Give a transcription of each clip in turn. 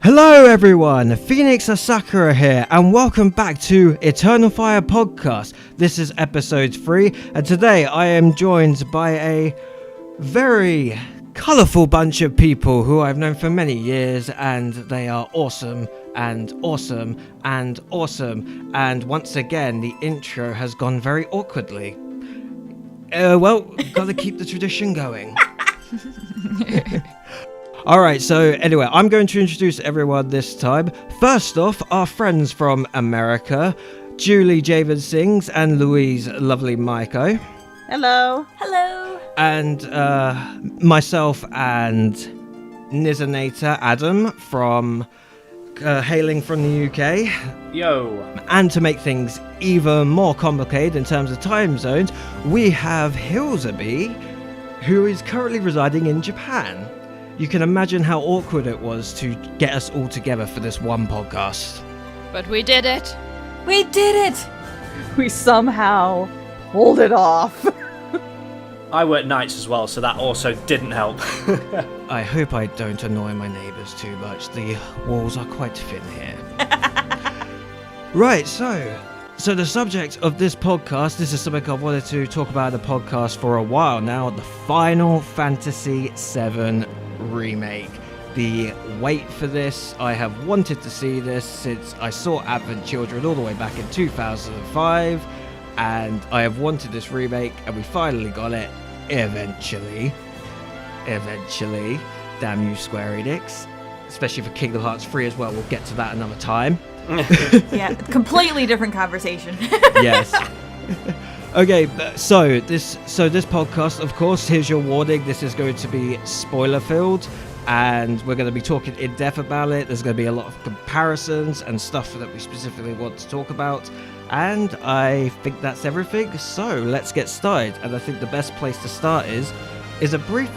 Hello everyone, Phoenix Asakura here, and welcome back to Eternal Fire Podcast. This is episode 3, and today I am joined by a very colourful bunch of people who I've known for many years, and they are awesome, and awesome, and awesome, and once again the intro has gone very awkwardly. Gotta keep the tradition going. Alright, so anyway, I'm going to introduce everyone this time. First off, our friends from America, Julie Jvernsings and Louise Lovely Maiko. Hello. Hello. And myself and Nizanator Adam from hailing from the UK. Yo. And to make things even more complicated in terms of time zones, we have Hilzabee, who is currently residing in Japan. You can imagine how awkward it was to get us all together for this one podcast. But we did it. We did it. We somehow pulled it off. I work nights as well, so that also didn't help. I hope I don't annoy my neighbours too much. The walls are quite thin here. Right, so the subject of this podcast, this is something I've wanted to talk about in the podcast for a while now, the Final Fantasy VII Remake. The wait for this, I have wanted to see this since I saw Advent Children all the way back in 2005, and I have wanted this remake, and we finally got it, eventually. Damn you, Square Enix. Especially for Kingdom Hearts 3 as well, we'll get to that another time. Yeah, completely different conversation. Yes. Okay, so this podcast, of course, here's your warning. This is going to be spoiler-filled, and we're going to be talking in depth about it. There's going to be a lot of comparisons and stuff that we specifically want to talk about, and I think that's everything. So let's get started. And I think the best place to start is a brief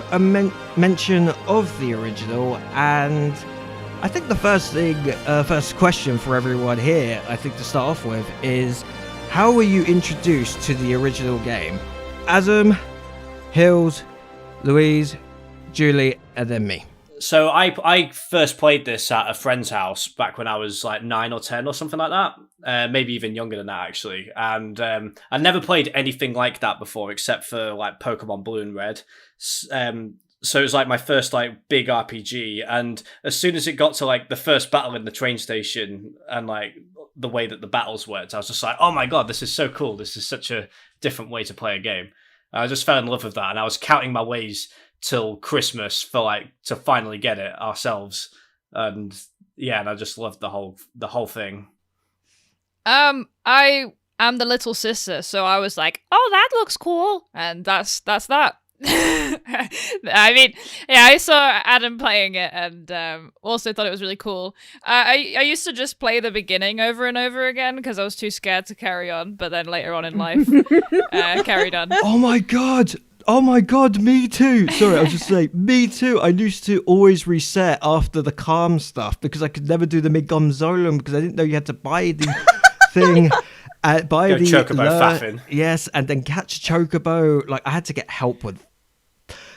mention of the original. And I think the first question for everyone here, I think to start off with, is how were you introduced to the original game? Adam, Hills, Louise, Julie, and then me. So I first played this at a friend's house back when I was like 9 or 10 or something like that. Maybe even younger than that, actually. And I never played anything like that before, except for like Pokemon Blue and Red. So it was like my first like big RPG, and as soon as it got to like the first battle in the train station and like the way that the battles worked, I was just like, oh my god, this is so cool. This is such a different way to play a game. I just fell in love with that, and I was counting my ways till Christmas for like to finally get it ourselves. And yeah, and I just loved the whole thing. I am the little sister, so I was like, oh, that looks cool, and that's that. I mean, yeah, I saw Adam playing it and also thought it was really cool. I used to just play the beginning over and over again because I was too scared to carry on, but then later on in life, carried on. Oh my god, me too. Sorry, I was just saying, me too. I used to always reset after the calm stuff because I could never do the Mid-Gonzolum because I didn't know you had to buy the thing. Buy Go the Chocobo faffing. Yes, and then catch Chocobo. Like, I had to get help with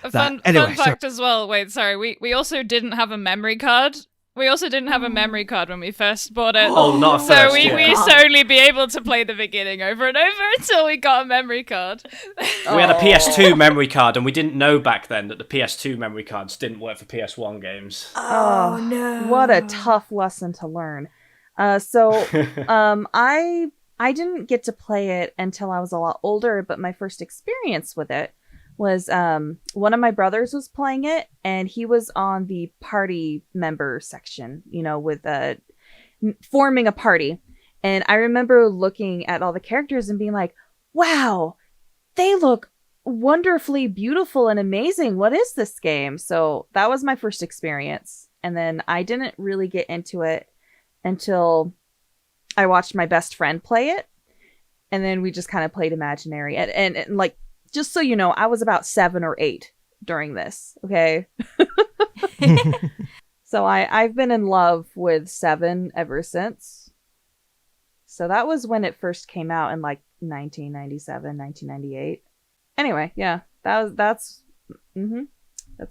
A that. fun fact as well. Wait, sorry. We also didn't have a memory card. We also didn't have a memory card when we first bought it. Oh, not so first, we yeah. used to only be able to play the beginning over and over until we got a memory card. We had a PS2 memory card, and we didn't know back then that the PS2 memory cards didn't work for PS1 games. Oh no. What a tough lesson to learn. I didn't get to play it until I was a lot older, but my first experience with it was one of my brothers was playing it, and he was on the party member section, with forming a party. And I remember looking at all the characters and being like, wow, they look wonderfully beautiful and amazing. What is this game? So that was my first experience. And then I didn't really get into it until I watched my best friend play it, and then we just kind of played Imaginary. And like, just so you know, I was about 7 or 8 during this, okay? So I've been in love with 7 ever since. So that was when it first came out in like 1997, 1998. Anyway, yeah, that's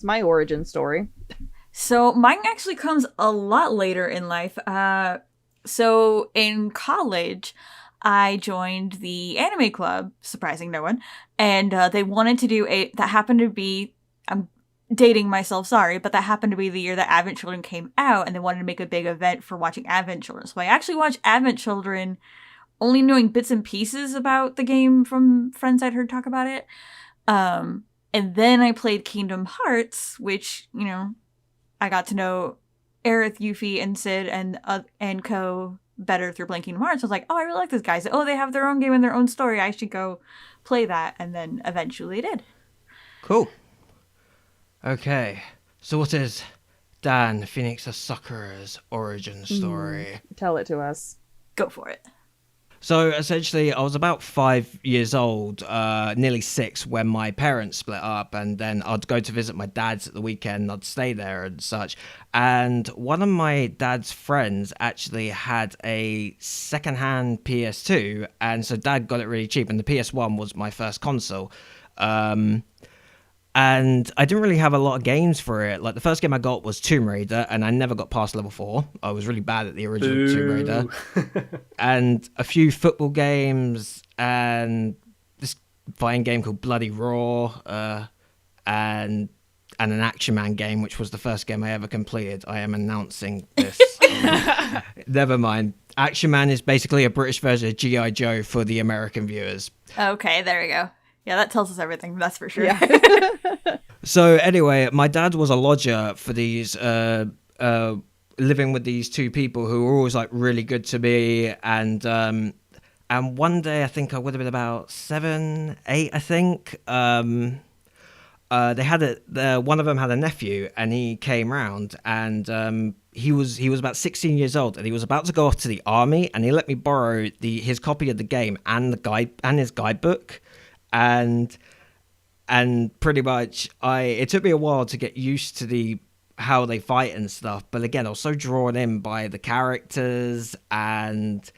my origin story. So mine actually comes a lot later in life. So in college, I joined the anime club, surprising no one, and they wanted to do that happened to be, I'm dating myself, sorry, but that happened to be the year that Advent Children came out, and they wanted to make a big event for watching Advent Children. So I actually watched Advent Children, only knowing bits and pieces about the game from friends I'd heard talk about it. And then I played Kingdom Hearts, which, I got to know Aerith, Yuffie, and Sid and co better through playing Kingdom Hearts. I was like, oh, I really like this guy. So, oh, they have their own game and their own story. I should go play that. And then eventually did. Cool. Okay. So what is Dan Phoenix Asakura's origin story? Tell it to us. Go for it. So essentially, I was about 5 years old, nearly 6, when my parents split up, and then I'd go to visit my dad's at the weekend. I'd stay there and such. And one of my dad's friends actually had a secondhand PS2, and so Dad got it really cheap. And the PS1 was my first console. And I didn't really have a lot of games for it. Like, the first game I got was Tomb Raider, and I never got past level 4. I was really bad at the original Tomb Raider. And a few football games, and this fighting game called Bloody Raw, and an Action Man game, which was the first game I ever completed. I am announcing this. Never mind. Action Man is basically a British version of G.I. Joe for the American viewers. Okay, there we go. Yeah, that tells us everything, that's for sure. Yeah. So anyway, my dad was a lodger for these, living with these two people who were always like really good to me. And one day, I think I would have been about 7, 8, I think. They had one of them had a nephew, and he came round, and he was about 16 years old, and he was about to go off to the army, and he let me borrow his copy of the game and his guidebook. And pretty much it took me a while to get used to how they fight and stuff, but again, I was so drawn in by the characters, and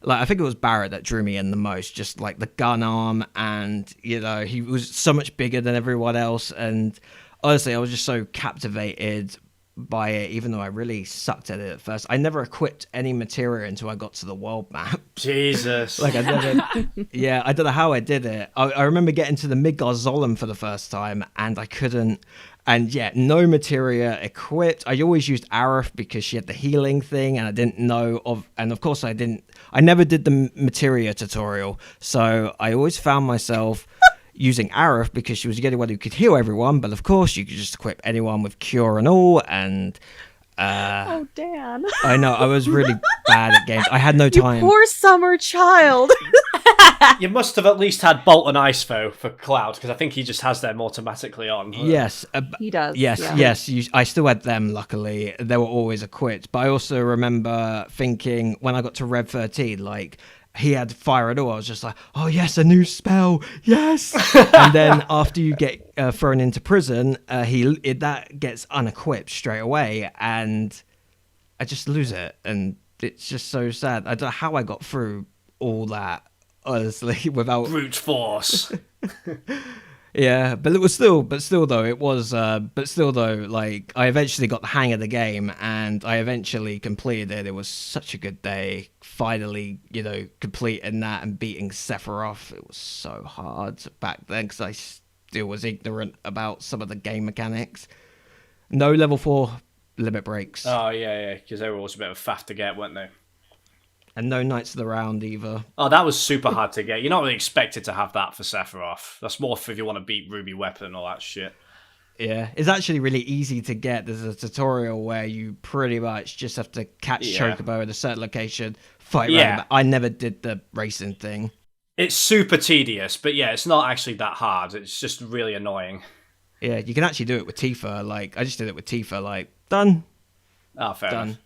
like I think it was Barrett that drew me in the most, just like the gun arm, and he was so much bigger than everyone else, and honestly I was just so captivated by it, even though I really sucked at it at first. I never equipped any materia until I got to the world map. Jesus. Like I never, yeah, I don't know how I did it. I remember getting to the Midgar Zolom for the first time, and I couldn't. And yeah, no materia equipped. I always used Aerith because she had the healing thing, and I didn't know of. And of course, I never did the materia tutorial, so I always found myself using Aerith because she was the only one who could heal everyone, but of course you could just equip anyone with cure and all, and oh, Dan. I know, I was really bad at games. I had no time. You poor summer child. You must have at least had Bolt and Ice, though, for Cloud, because I think he just has them automatically on. Yes. He does. Yes, yeah. yes. I still had them, luckily. They were always equipped. But I also remember thinking, when I got to Rev 13, like, he had fire and all. I was just like, oh yes, a new spell, yes. And then after you get thrown into prison, that gets unequipped straight away, and I just lose it, and it's just so sad. I don't know how I got through all that, honestly, without brute force. Yeah, but still though, like, I eventually got the hang of the game, and I eventually completed it. It was such a good day, finally, completing that and beating Sephiroth. It was so hard back then, because I still was ignorant about some of the game mechanics. No level 4 limit breaks. Oh, yeah, because they were always a bit of a faff to get, weren't they? And no Knights of the Round either. Oh, that was super hard to get. You're not really expected to have that for Sephiroth. That's more if you want to beat Ruby Weapon and all that shit. Yeah, it's actually really easy to get. There's a tutorial where you pretty much just have to catch Chocobo at a certain location, fight around. I never did the racing thing. It's super tedious, but yeah, it's not actually that hard. It's just really annoying. Yeah, you can actually do it with Tifa. Like, I just did it with Tifa. Like, done. Oh, fair Done.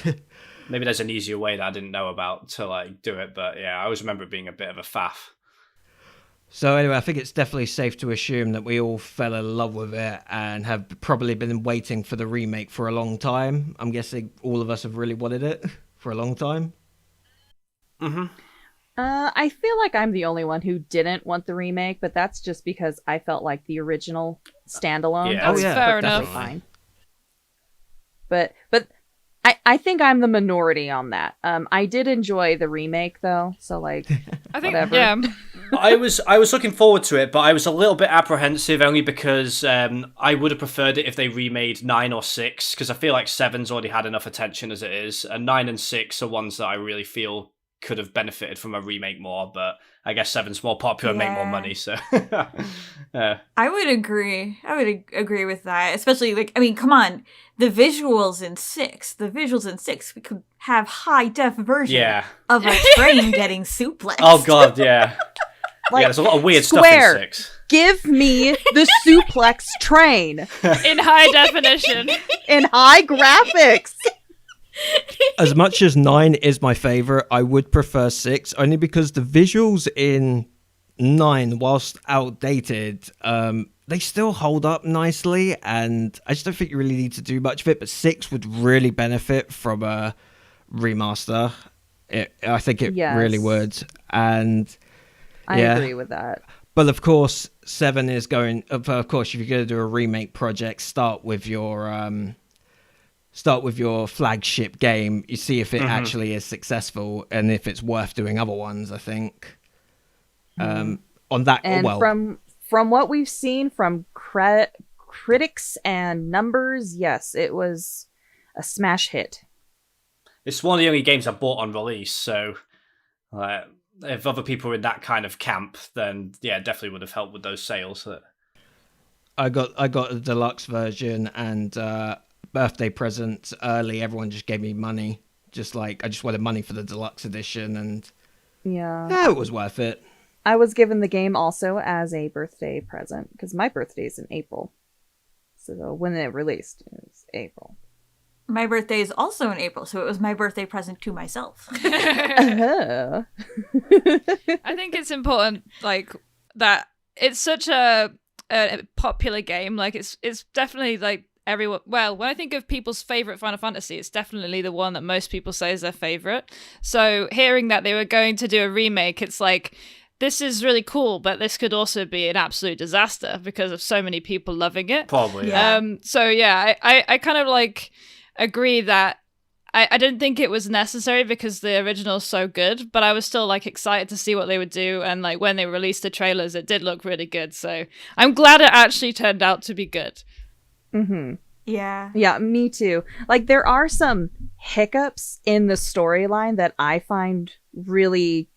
enough. Maybe there's an easier way that I didn't know about to like do it, but yeah, I always remember it being a bit of a faff. So anyway, I think it's definitely safe to assume that we all fell in love with it and have probably been waiting for the remake for a long time. I'm guessing all of us have really wanted it for a long time. Mm-hmm. I feel like I'm the only one who didn't want the remake, but that's just because I felt like the original standalone Yeah. was Fair enough. perfectly fine. but I think I'm the minority on that. I did enjoy the remake though, so like I think, whatever. yeah. I was looking forward to it, but I was a little bit apprehensive only because I would have preferred it if they remade 9 or 6, because I feel like 7's already had enough attention as it is, and 9 and 6 are ones that I really feel could have benefited from a remake more, but I guess 7's more popular and make more money, so I would agree. I would agree with that. Especially, like, I mean, come on. The visuals in 6, we could have high-def version of a train getting suplexed. Oh god, yeah. Like, yeah, there's a lot of weird Square, stuff in 6. Give me the suplex train In high definition. in high graphics. As much as 9 is my favorite, I would prefer 6 only because the visuals in 9, whilst outdated, they still hold up nicely, and I just don't think you really need to do much of it. But 6 would really benefit from a remaster. I think it really would, and I agree with that. But of course, 7 is going. Of course, if you're going to do a remake project, start with your flagship game. You see if it actually is successful and if it's worth doing other ones. I think on that. And from what we've seen from critics and numbers, yes, it was a smash hit. It's one of the only games I bought on release, so if other people were in that kind of camp, then yeah, definitely would have helped with those sales. I got a deluxe version and birthday present early. Everyone just gave me money, I just wanted money for the deluxe edition, and yeah, it was worth it. I was given the game also as a birthday present because my birthday is in April, so when it released, it was April. My birthday is also in April, so it was my birthday present to myself. I think it's important, like, that it's such a popular game. Like, it's definitely, like, everyone. Well, when I think of people's favorite Final Fantasy, it's definitely the one that most people say is their favorite. So hearing that they were going to do a remake, it's like, this is really cool, but this could also be an absolute disaster because of so many people loving it. Probably. Yeah. So yeah, I kind of like agree that I didn't think it was necessary because the original's so good, but I was still like excited to see what they would do, and like when they released the trailers, it did look really good. So I'm glad it actually turned out to be good. Yeah, me too. Like, there are some hiccups in the storyline that I find really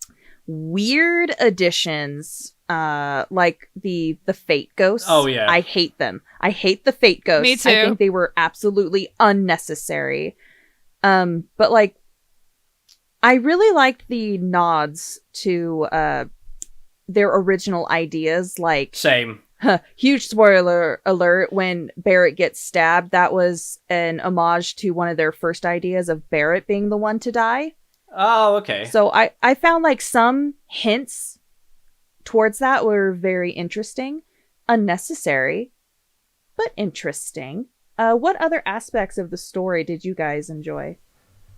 weird additions, like the fate ghosts. Oh yeah, I hate them. I hate the fate ghosts. Me too. I think they were absolutely unnecessary. But like, I really liked the nods to their original ideas. Like, same. Huge spoiler alert, when Barrett gets stabbed, that was an homage to one of their first ideas of Barrett being the one to die. Oh, okay. So I found like some hints towards that were very interesting. Unnecessary, but interesting. What other aspects of the story did you guys enjoy?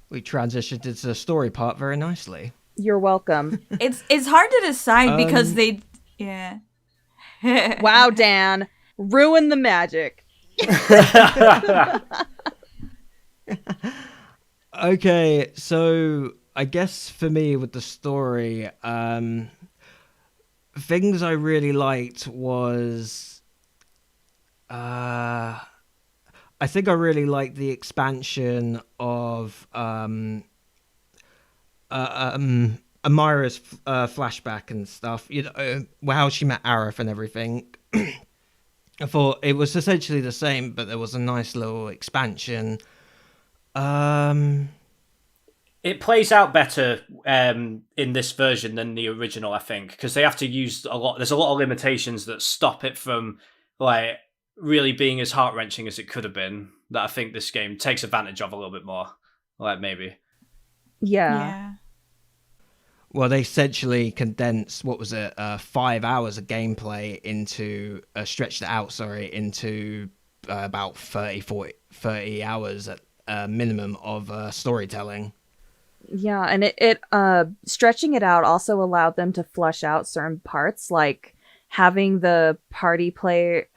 We transitioned into the story part very nicely. You're welcome. It's hard to decide because they... Yeah. Wow, Dan. Ruin the magic. Okay, so I guess for me with the story, things I really liked was... I think I really liked the expansion of Amira's flashback and stuff. You know, how she met Aerith and everything. I thought it was essentially the same, but there was a nice little expansion. It plays out better in this version than the original, I think, because they have to use a lot. There's a lot of limitations that stop it from like really being as heart-wrenching as it could have been, that I think this game takes advantage of a little bit more. Like, maybe. Yeah. Well, they essentially condensed, 5 hours of gameplay into, stretched it out, into about 30 hours at minimum of storytelling. Yeah, and it stretching it out also allowed them to flush out certain parts, like having the party player,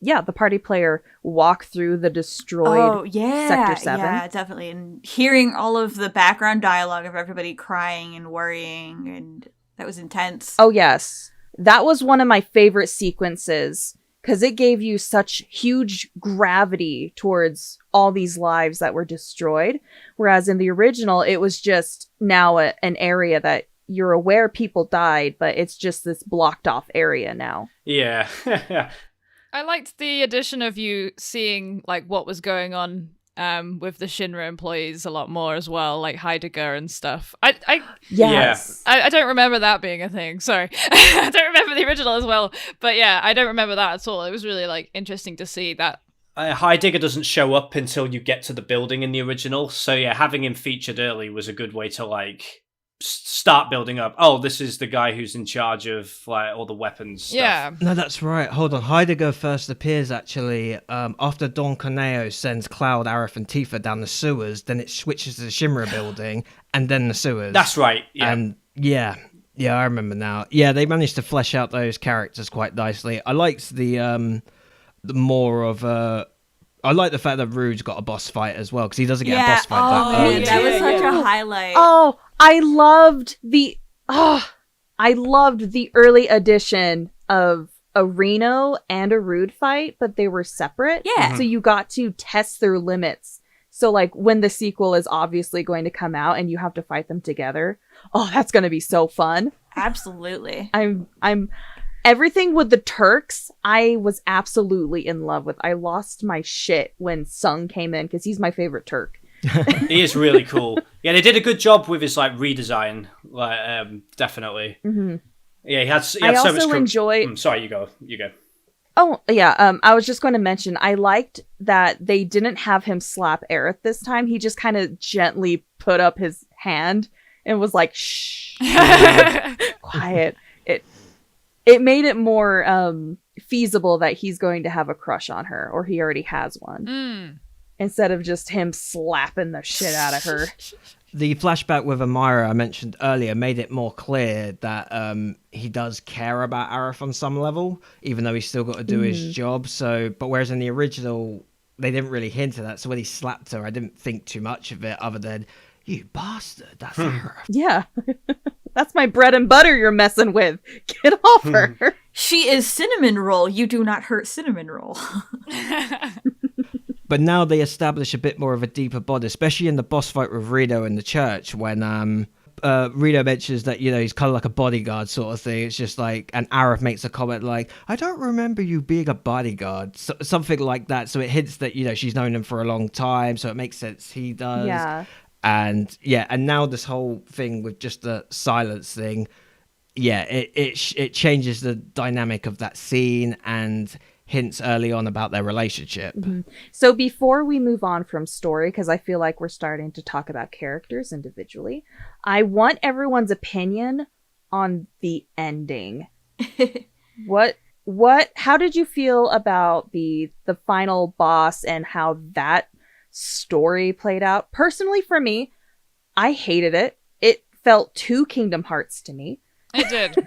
the party player walk through the destroyed Sector 7. Yeah, definitely. And hearing all of the background dialogue of everybody crying and worrying, and that was intense. Oh, yes. That was one of my favorite sequences because it gave you such huge gravity towards all these lives that were destroyed. Whereas in the original, it was just now an area that you're aware people died, but it's just this blocked off area now. Yeah. I liked the addition of you seeing like what was going on with the Shinra employees a lot more as well, like Heidegger and stuff. Yes. I don't remember that being a thing. Sorry. I don't remember the original as well. But yeah, I don't remember that at all. It was really like interesting to see that. Heidegger doesn't show up until you get to the building in the original. So yeah, having him featured early was a good way to like start building up. Oh, this is the guy who's in charge of like all the weapons stuff. Yeah. No, that's right. Hold on. Heidegger first appears actually after Don Corneo sends Cloud, Aerith, and Tifa down the sewers. Then it switches to the Shinra building and then the sewers. That's right. Yeah. And yeah, I remember now. Yeah, they managed to flesh out those characters quite nicely. I liked the more of I like the fact that Rude's got a boss fight as well because he doesn't get a boss fight that early. That was such a highlight. Oh, I loved the early edition of a Reno and a Rude fight, but they were separate. Yeah. So you got to test their limits. So like when the sequel is obviously going to come out and you have to fight them together. Oh, that's going to be so fun. Absolutely. I'm everything with the Turks, I was absolutely in love with. I lost my shit when Sung came in because he's my favorite Turk. He is really cool. Yeah, they did a good job with his like redesign. Like, definitely. Mm-hmm. Yeah, he had so also much. enjoy. Sorry, you go. Oh yeah. I was just going to mention I liked that they didn't have him slap Aerith this time. He just kind of gently put up his hand and was like, "Shh, quiet." It made it more feasible that he's going to have a crush on her, or he already has one. Instead of just him slapping the shit out of her. The flashback with Amira I mentioned earlier made it more clear that he does care about Aerith on some level, even though he's still got to do his job. But whereas in the original, they didn't really hint at that. So when he slapped her, I didn't think too much of it other than, you bastard, that's Aerith. Yeah. That's my bread and butter you're messing with. Get off her. She is cinnamon roll. You do not hurt cinnamon roll. But now they establish a bit more of a deeper bond, especially in the boss fight with Rito in the church when Rito mentions that, he's kind of like a bodyguard sort of thing. It's just like, and Aerith makes a comment like, I don't remember you being a bodyguard. Something like that. So it hints that, she's known him for a long time. So it makes sense he does. Yeah. And now this whole thing with just the silence thing, it changes the dynamic of that scene and hints early on about their relationship. Mm-hmm. So before we move on from story, because I feel like we're starting to talk about characters individually, I want everyone's opinion on the ending. How did you feel about the final boss and how that story played out? Personally, for me, I hated it. It felt too Kingdom Hearts to me. It did.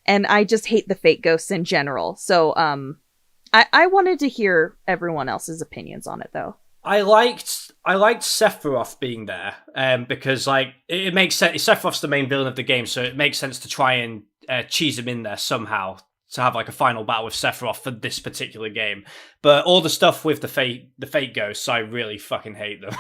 And I just hate the fake ghosts in general. So I wanted to hear everyone else's opinions on it, though. I liked Sephiroth being there because like it makes sense. Sephiroth's the main villain of the game, so it makes sense to try and cheese him in there somehow to have like a final battle with Sephiroth for this particular game. But all the stuff with the fake ghosts, I really fucking hate them.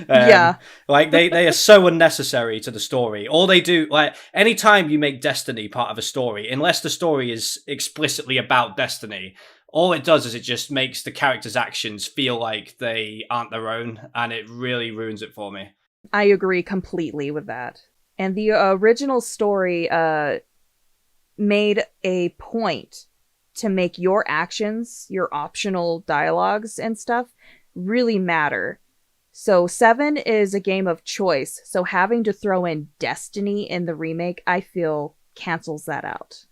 Yeah, like they are so unnecessary to the story. All they do, like anytime you make Destiny part of a story, unless the story is explicitly about Destiny, all it does is it just makes the characters' actions feel like they aren't their own, and it really ruins it for me. I agree completely with that. And the original story made a point to make your actions, your optional dialogues and stuff, really matter. So 7 is a game of choice, so having to throw in Destiny in the remake, I feel, cancels that out.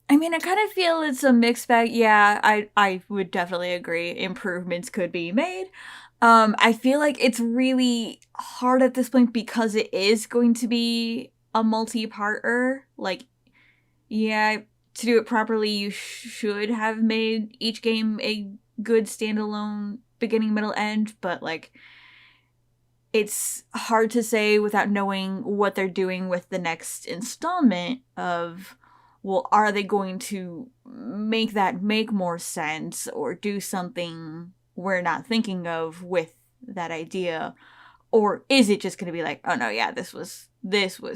I mean, I kind of feel it's a mixed bag. Yeah, I would definitely agree. Improvements could be made. I feel like it's really hard at this point because it is going to be a multi-parter. Like, yeah, to do it properly, you should have made each game a good standalone beginning, middle, end, but like it's hard to say without knowing what they're doing with the next installment of, well, are they going to make that make more sense or do something we're not thinking of with that idea? Or is it just going to be like, oh no, yeah, this was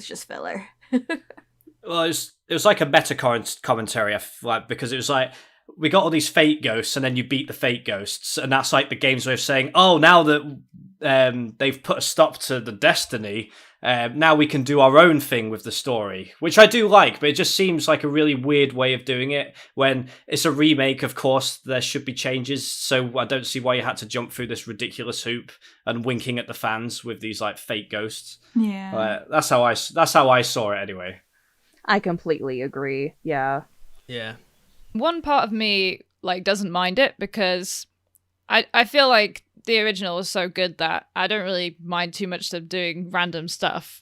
just filler? Well, it was like a meta commentary, I feel like, because it was like, we got all these fate ghosts, and then you beat the fate ghosts, and that's like the game's way of saying, oh, now that they've put a stop to the destiny, now we can do our own thing with the story, which I do like, but it just seems like a really weird way of doing it. When it's a remake, of course, there should be changes, so I don't see why you had to jump through this ridiculous hoop and winking at the fans with these like fate ghosts. Yeah. That's how I saw it anyway. I completely agree. Yeah. Yeah. One part of me like doesn't mind it because I feel like the original was so good that I don't really mind too much of doing random stuff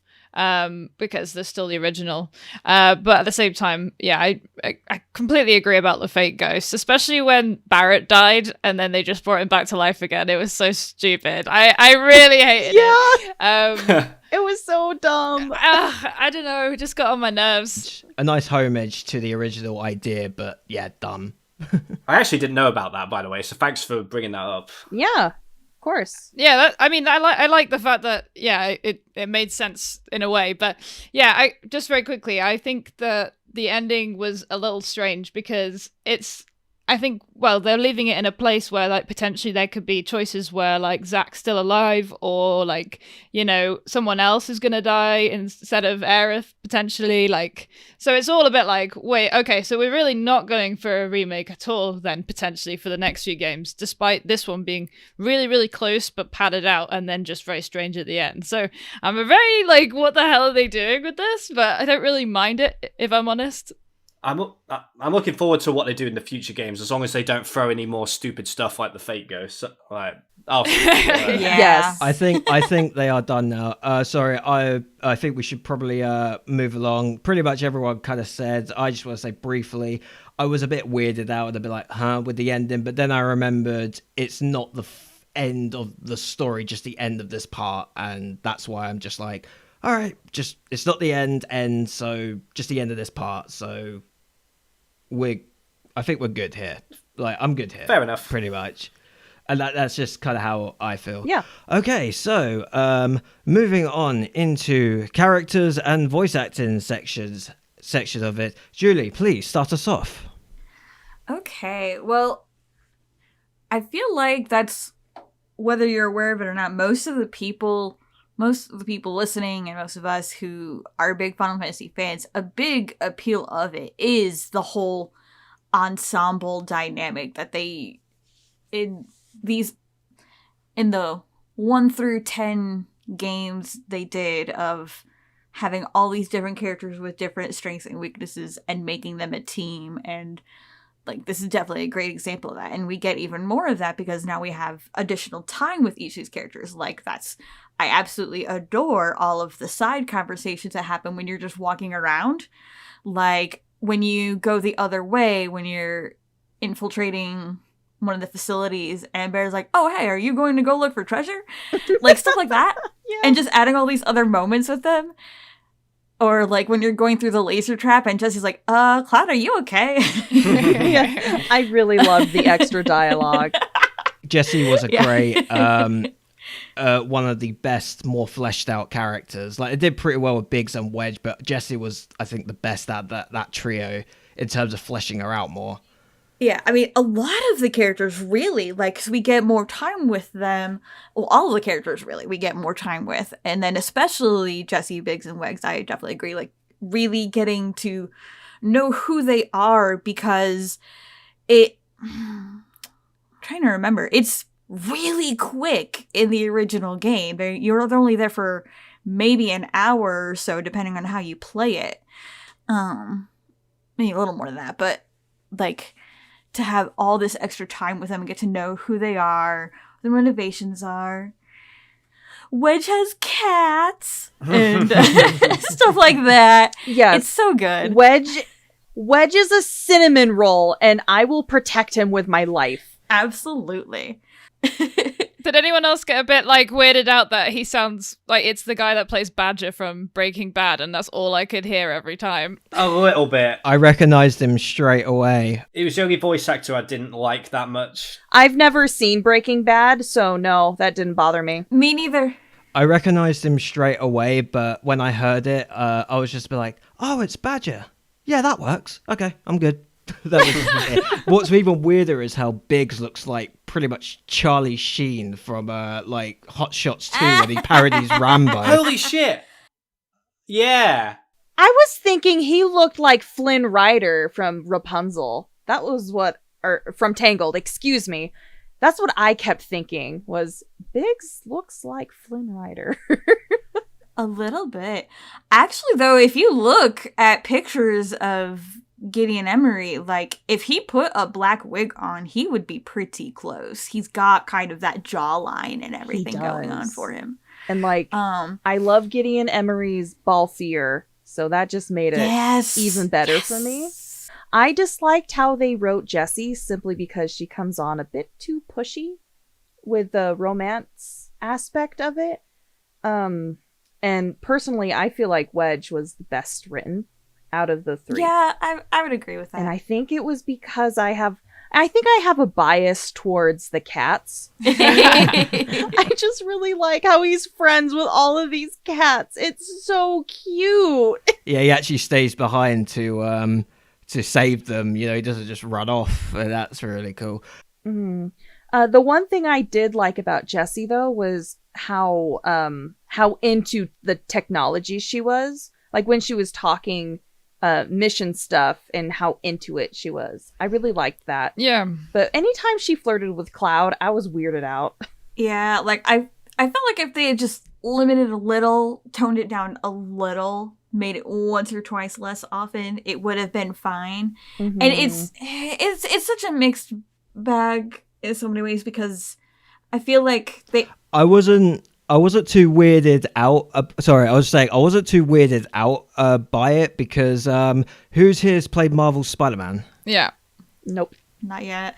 because they're still the original. But at the same time, yeah, I completely agree about the fake ghosts, especially when Barrett died and then they just brought him back to life again. It was so stupid. I really hated it. It was so dumb. I don't know, it just got on my nerves. A nice homage to the original idea, but yeah, dumb. I actually didn't know about that, by the way, so thanks for bringing that up. Yeah, of course. Yeah, I like the fact that it made sense in a way, but yeah, I just very quickly, I think that the ending was a little strange because I think, well, they're leaving it in a place where, like, potentially there could be choices where, like, Zach's still alive or, like, you know, someone else is going to die instead of Aerith, potentially. Like, so it's all a bit like, wait, okay, so we're really not going for a remake at all then, potentially, for the next few games, despite this one being really, really close but padded out and then just very strange at the end. So I'm a very, like, what the hell are they doing with this? But I don't really mind it, if I'm honest. I'm looking forward to what they do in the future games, as long as they don't throw any more stupid stuff like the fate ghosts. Like, Yes. I think they are done now. Sorry, I think we should probably move along. Pretty much everyone kind of said. I just want to say briefly, I was a bit weirded out and a bit like, with the ending, but then I remembered it's not the end of the story, just the end of this part, and that's why I'm just like, all right, just it's not the end, so just the end of this part. So I think we're good here. Like, I'm good here. Fair enough. Pretty much. And that's just kind of how I feel. Yeah. Okay, so moving on into characters and voice acting sections of it. Julie, please start us off. Okay, well, I feel like that's, whether you're aware of it or not, most of the people listening and most of us who are big Final Fantasy fans, a big appeal of it is the whole ensemble dynamic that they, in the 1 through 10 games they did, of having all these different characters with different strengths and weaknesses and making them a team. And like, this is definitely a great example of that. And we get even more of that because now we have additional time with each of these characters. Like, I absolutely adore all of the side conversations that happen when you're just walking around. Like, when you go the other way, when you're infiltrating one of the facilities and Bear's like, oh, hey, are you going to go look for treasure? Like, stuff like that. Yeah. And just adding all these other moments with them. Or like when you're going through the laser trap and Jesse's like, Cloud, are you okay? Yeah. I really loved the extra dialogue. Jesse was a great, one of the best, more fleshed out characters. Like, it did pretty well with Biggs and Wedge, but Jesse was, I think, the best at that trio in terms of fleshing her out more. Yeah, I mean, a lot of the characters really, like, 'cause we get more time with them. Well, all of the characters really, we get more time with. And then especially Jesse, Biggs, and Wegs, I definitely agree, like, really getting to know who they are, because I'm trying to remember, it's really quick in the original game. You're only there for maybe an hour or so, depending on how you play it. Maybe a little more than that, but, like, to have all this extra time with them and get to know who they are, what their motivations are. Wedge has cats and stuff like that. Yes. It's so good. Wedge Wedge is a cinnamon roll, and I will protect him with my life. Absolutely. Did anyone else get a bit like weirded out that he sounds like it's the guy that plays Badger from Breaking Bad, and that's all I could hear every time? A little bit. I recognized him straight away. He was the only voice actor I didn't like that much. I've never seen Breaking Bad, so no, that didn't bother me. Me neither. I recognized him straight away, but when I heard it, I was just like, "Oh, it's Badger. Yeah, that works. Okay, I'm good." That was it. What's even weirder is how Biggs looks like pretty much Charlie Sheen from like Hot Shots 2 when he parodies Rambo. Holy shit! Yeah. I was thinking he looked like Flynn Rider from Rapunzel. That was from Tangled, excuse me. That's what I kept thinking, was Biggs looks like Flynn Rider. A little bit. Actually, though, if you look at pictures of Gideon Emery, like, if he put a black wig on, he would be pretty close. He's got kind of that jawline and everything going on for him. And, like, I love Gideon Emery's Balthier, so that just made it even better for me. I disliked how they wrote Jessie simply because she comes on a bit too pushy with the romance aspect of it. And personally, I feel like Wedge was the best written out of the three. Yeah, I would agree with that. And I think it was because I think I have a bias towards the cats. I just really like how he's friends with all of these cats. It's so cute. Yeah, he actually stays behind to save them. You know, he doesn't just run off. And that's really cool. Mm. The one thing I did like about Jessie, though, was how into the technology she was. Like when she was talking mission stuff and how into it she was. I really liked that. Yeah. But anytime she flirted with Cloud, I was weirded out. Yeah, like I felt like if they had just limited a little, toned it down a little, made it once or twice less often, it would have been fine. Mm-hmm. And it's such a mixed bag in so many ways because I feel like I wasn't too weirded out. I wasn't too weirded out by it because who's here's played Marvel's Spider-Man? Yeah. Nope. not yet.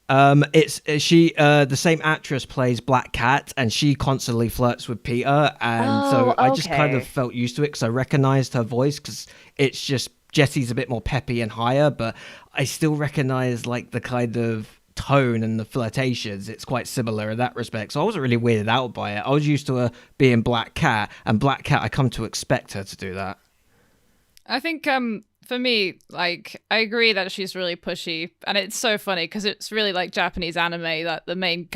It's she the same actress plays Black Cat, and she constantly flirts with Peter, and so I just kind of felt used to it because I recognized her voice because it's just Jessie's a bit more peppy and higher, but I still recognize like the kind of tone and the flirtations. It's quite similar in that respect, so I wasn't really weirded out by it. I was used to her being Black Cat, and Black Cat I come to expect her to do that. I think for me, like, I agree that she's really pushy, and it's so funny because it's really like Japanese anime that the main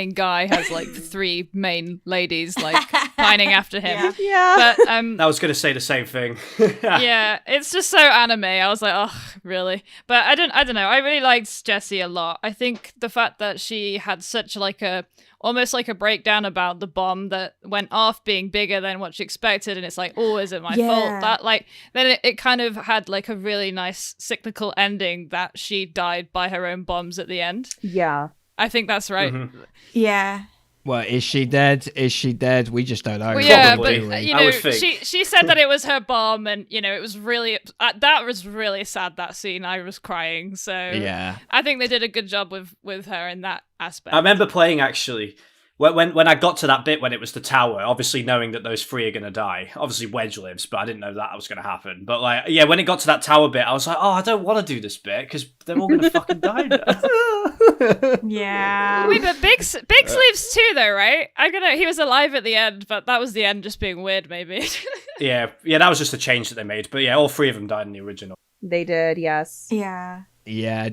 guy has like three main ladies like pining after him. Yeah. But I was going to say the same thing. yeah, it's just so anime. I was like, oh, really? But I don't know. I really liked Jessie a lot. I think the fact that she had such like almost like a breakdown about the bomb that went off being bigger than what she expected, and it's like, oh, is it my fault? That like then it kind of had like a really nice cyclical ending that she died by her own bombs at the end. Yeah. I think that's right. Mm-hmm. Yeah. Well, is she dead? Is she dead? We just don't know. Well, yeah, Probably. but I would think. she said that it was her bomb, and it was really that was really sad. That scene, I was crying. So yeah, I think they did a good job with her in that aspect. I remember playing actually. When I got to that bit when it was the tower, obviously knowing that those three are going to die. Obviously Wedge lives, but I didn't know that was going to happen. But like, yeah, when it got to that tower bit, I was like, oh, I don't want to do this bit because they're all going to fucking die now. Yeah. Wait, but Biggs lives too, though, right? He was alive at the end, but that was the end just being weird, maybe. yeah, that was just a change that they made. But yeah, all three of them died in the original. They did, yes. Yeah. Yeah,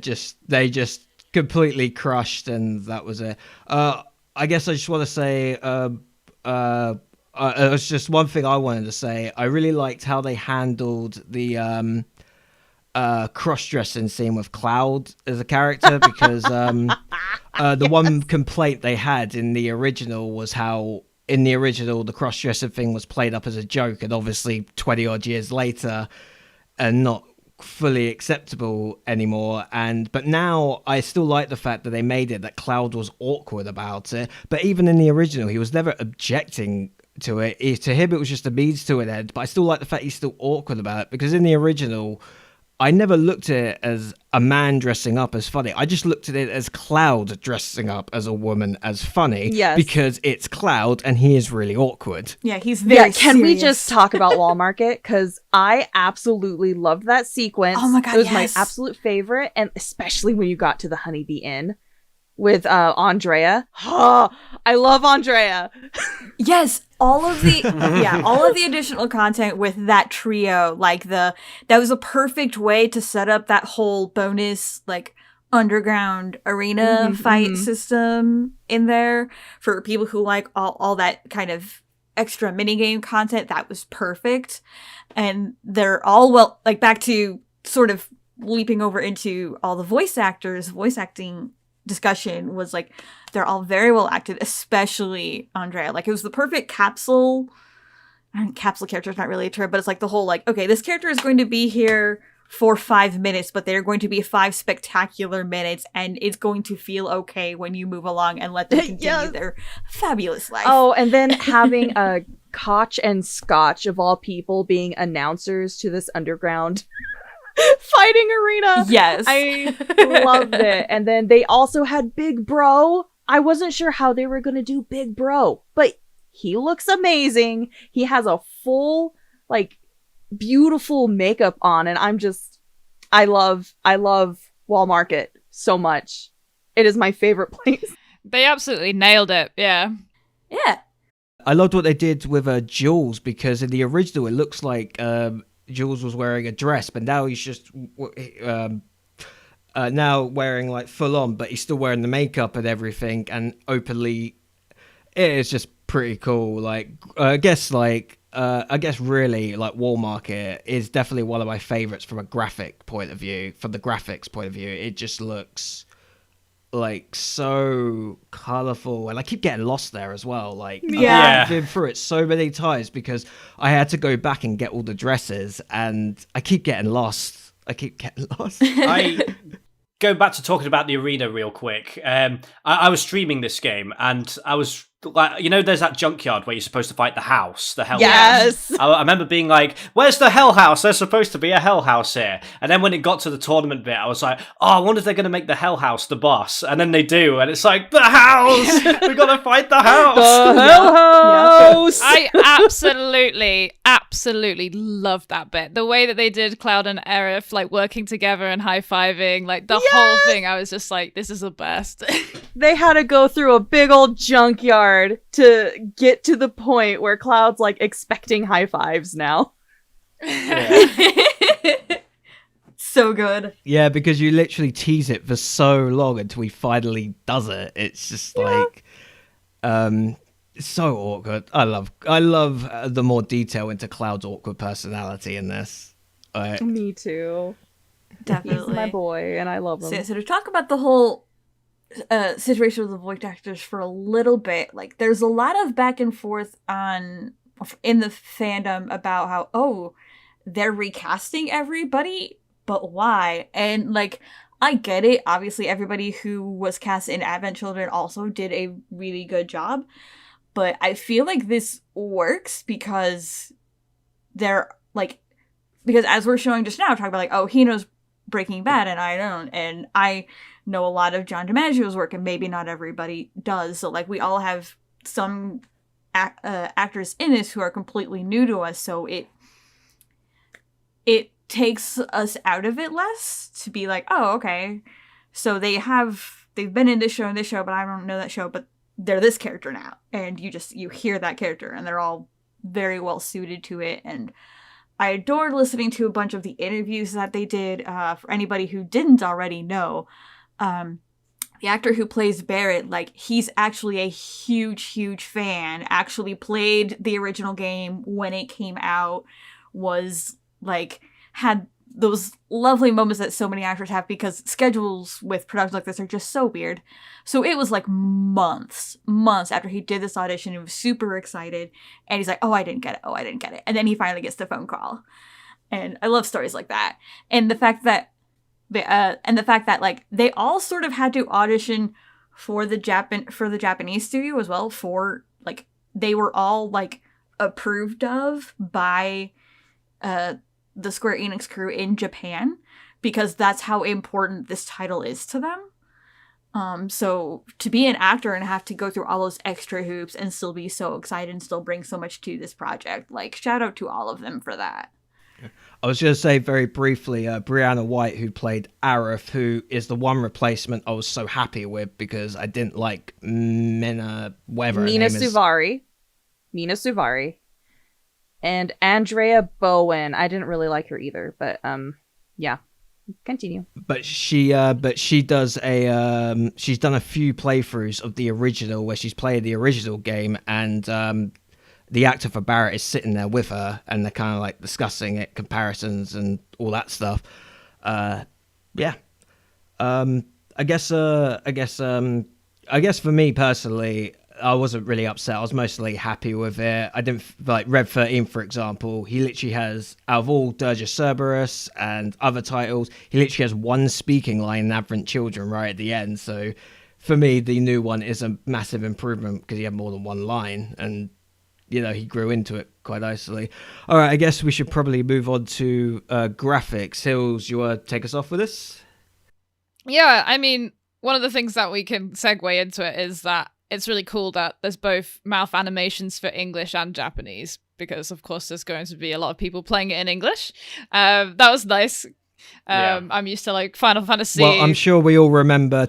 they just completely crushed, and that was it. I guess I just want to say, it's just one thing I wanted to say. I really liked how they handled the cross-dressing scene with Cloud as a character, because the one complaint they had in the original was how in the original the cross-dressing thing was played up as a joke, and obviously 20 odd years later, and not fully acceptable anymore. But now I still like the fact that they made it that Cloud was awkward about it, but even in the original he was never objecting to it. To him it was just a means to an end, but I still like the fact he's still awkward about it, because in the original I never looked at it as a man dressing up as funny. I just looked at it as Cloud dressing up as a woman as funny. Yes. Because it's Cloud and he is really awkward. Yeah, he's very Can we serious. just talk about Wall Market? Because I absolutely loved that sequence. Oh my God, it was yes. my absolute favorite, and especially when you got to the Honeybee Inn with Andrea. Oh, I love Andrea. Yes, all of the additional content with that trio, like that was a perfect way to set up that whole bonus like underground arena fight system in there for people who like all that kind of extra minigame content. That was perfect. And they're all like back to sort of leaping over into all the voice acting discussion was like they're all very well acted, especially Andrea. Like it was the perfect capsule character is not really a term, but it's like the whole like, okay, this character is going to be here for 5 minutes, but they're going to be 5 spectacular minutes, and it's going to feel okay when you move along and let them continue their fabulous life. Oh, and then having Koch and Scotch of all people being announcers to this underground fighting arena. Yes. I loved it. And then they also had Big Bro. I wasn't sure how they were going to do Big Bro, but he looks amazing. He has a full, like, beautiful makeup on, and I love Wall Market so much. It is my favorite place. They absolutely nailed it. Yeah. Yeah. I loved what they did with Jules, because in the original it looks like Jules was wearing a dress, but now he's just now wearing like full on, but he's still wearing the makeup and everything, and openly. It is just pretty cool. Like I guess really like Wall Market is definitely one of my favorites from a graphic point of view. From the graphics point of view, it just looks like so colorful, and I keep getting lost there as well. Like I've been through it so many times because I had to go back and get all the dresses, and I keep getting lost. Going back to talking about the arena real quick, I was streaming this game, and I was like, there's that junkyard where you're supposed to fight the hell house. Yes. I remember being like, where's the hell house? There's supposed to be a hell house here. And then when it got to the tournament bit, I was like, oh, I wonder if they're going to make the hell house the boss. And then they do, and it's like, the house! We got to fight the house! The hell house! I absolutely loved that bit. The way that they did Cloud and Aerith like working together and high-fiving, like the whole thing, I was just like, this is the best. They had to go through a big old junkyard to get to the point where Cloud's like expecting high fives now. So good. Yeah, because you literally tease it for so long until he finally does it. It's just like it's so awkward. I love the more detail into Cloud's awkward personality in this. Me too. Definitely. He's my boy, and I love him. So to talk about the whole situation with the voice actors for a little bit, like there's a lot of back and forth in the fandom about how they're recasting everybody, but why? And like I get it, obviously everybody who was cast in Advent Children also did a really good job, but I feel like this works because as we're showing just now, talking about like, he knows Breaking Bad and I don't, and I know a lot of John DiMaggio's work, and maybe not everybody does. So like we all have some actors in this who are completely new to us, so it takes us out of it less to be like, oh, okay, so they've been in this show, but I don't know that show, but they're this character now, and you hear that character, and they're all very well suited to it. And I adored listening to a bunch of the interviews that they did. For anybody who didn't already know, the actor who plays Barrett, like, he's actually a huge fan, actually played the original game when it came out, was, like, had those lovely moments that so many actors have because schedules with productions like this are just so weird. So it was, like, months after he did this audition. He was super excited, and he's like, I didn't get it. And then he finally gets the phone call. And I love stories like that. And the fact that like they all sort of had to audition for the Japanese studio as well, for like they were all like approved of by the Square Enix crew in Japan, because that's how important this title is to them. So to be an actor and have to go through all those extra hoops and still be so excited and still bring so much to this project, like, shout out to all of them for that. I was going to say very briefly, Brianna White, who played Arif, who is the one replacement I was so happy with because I didn't like Mina, whatever her Mina name is. Mina Suvari. And Andrea Bowen. I didn't really like her either, but yeah. Continue. But she does she's done a few playthroughs of the original where she's played the original game, and the actor for Barrett is sitting there with her, and they're kind of like discussing it, comparisons and all that stuff. Yeah. I guess for me personally, I wasn't really upset. I was mostly happy with it. I didn't like Red 13, for example. He literally has, out of all Dirge of Cerberus and other titles, he literally has one speaking line in Aberrant Children right at the end. So for me, the new one is a massive improvement because he had more than one line, and he grew into it quite nicely. All right, I guess we should probably move on to graphics. Hills, you want to take us off with this? Yeah, I mean, one of the things that we can segue into it is that it's really cool that there's both mouth animations for English and Japanese, because of course there's going to be a lot of people playing it in English. That was nice. I'm used to like Final Fantasy. Well, I'm sure we all remember.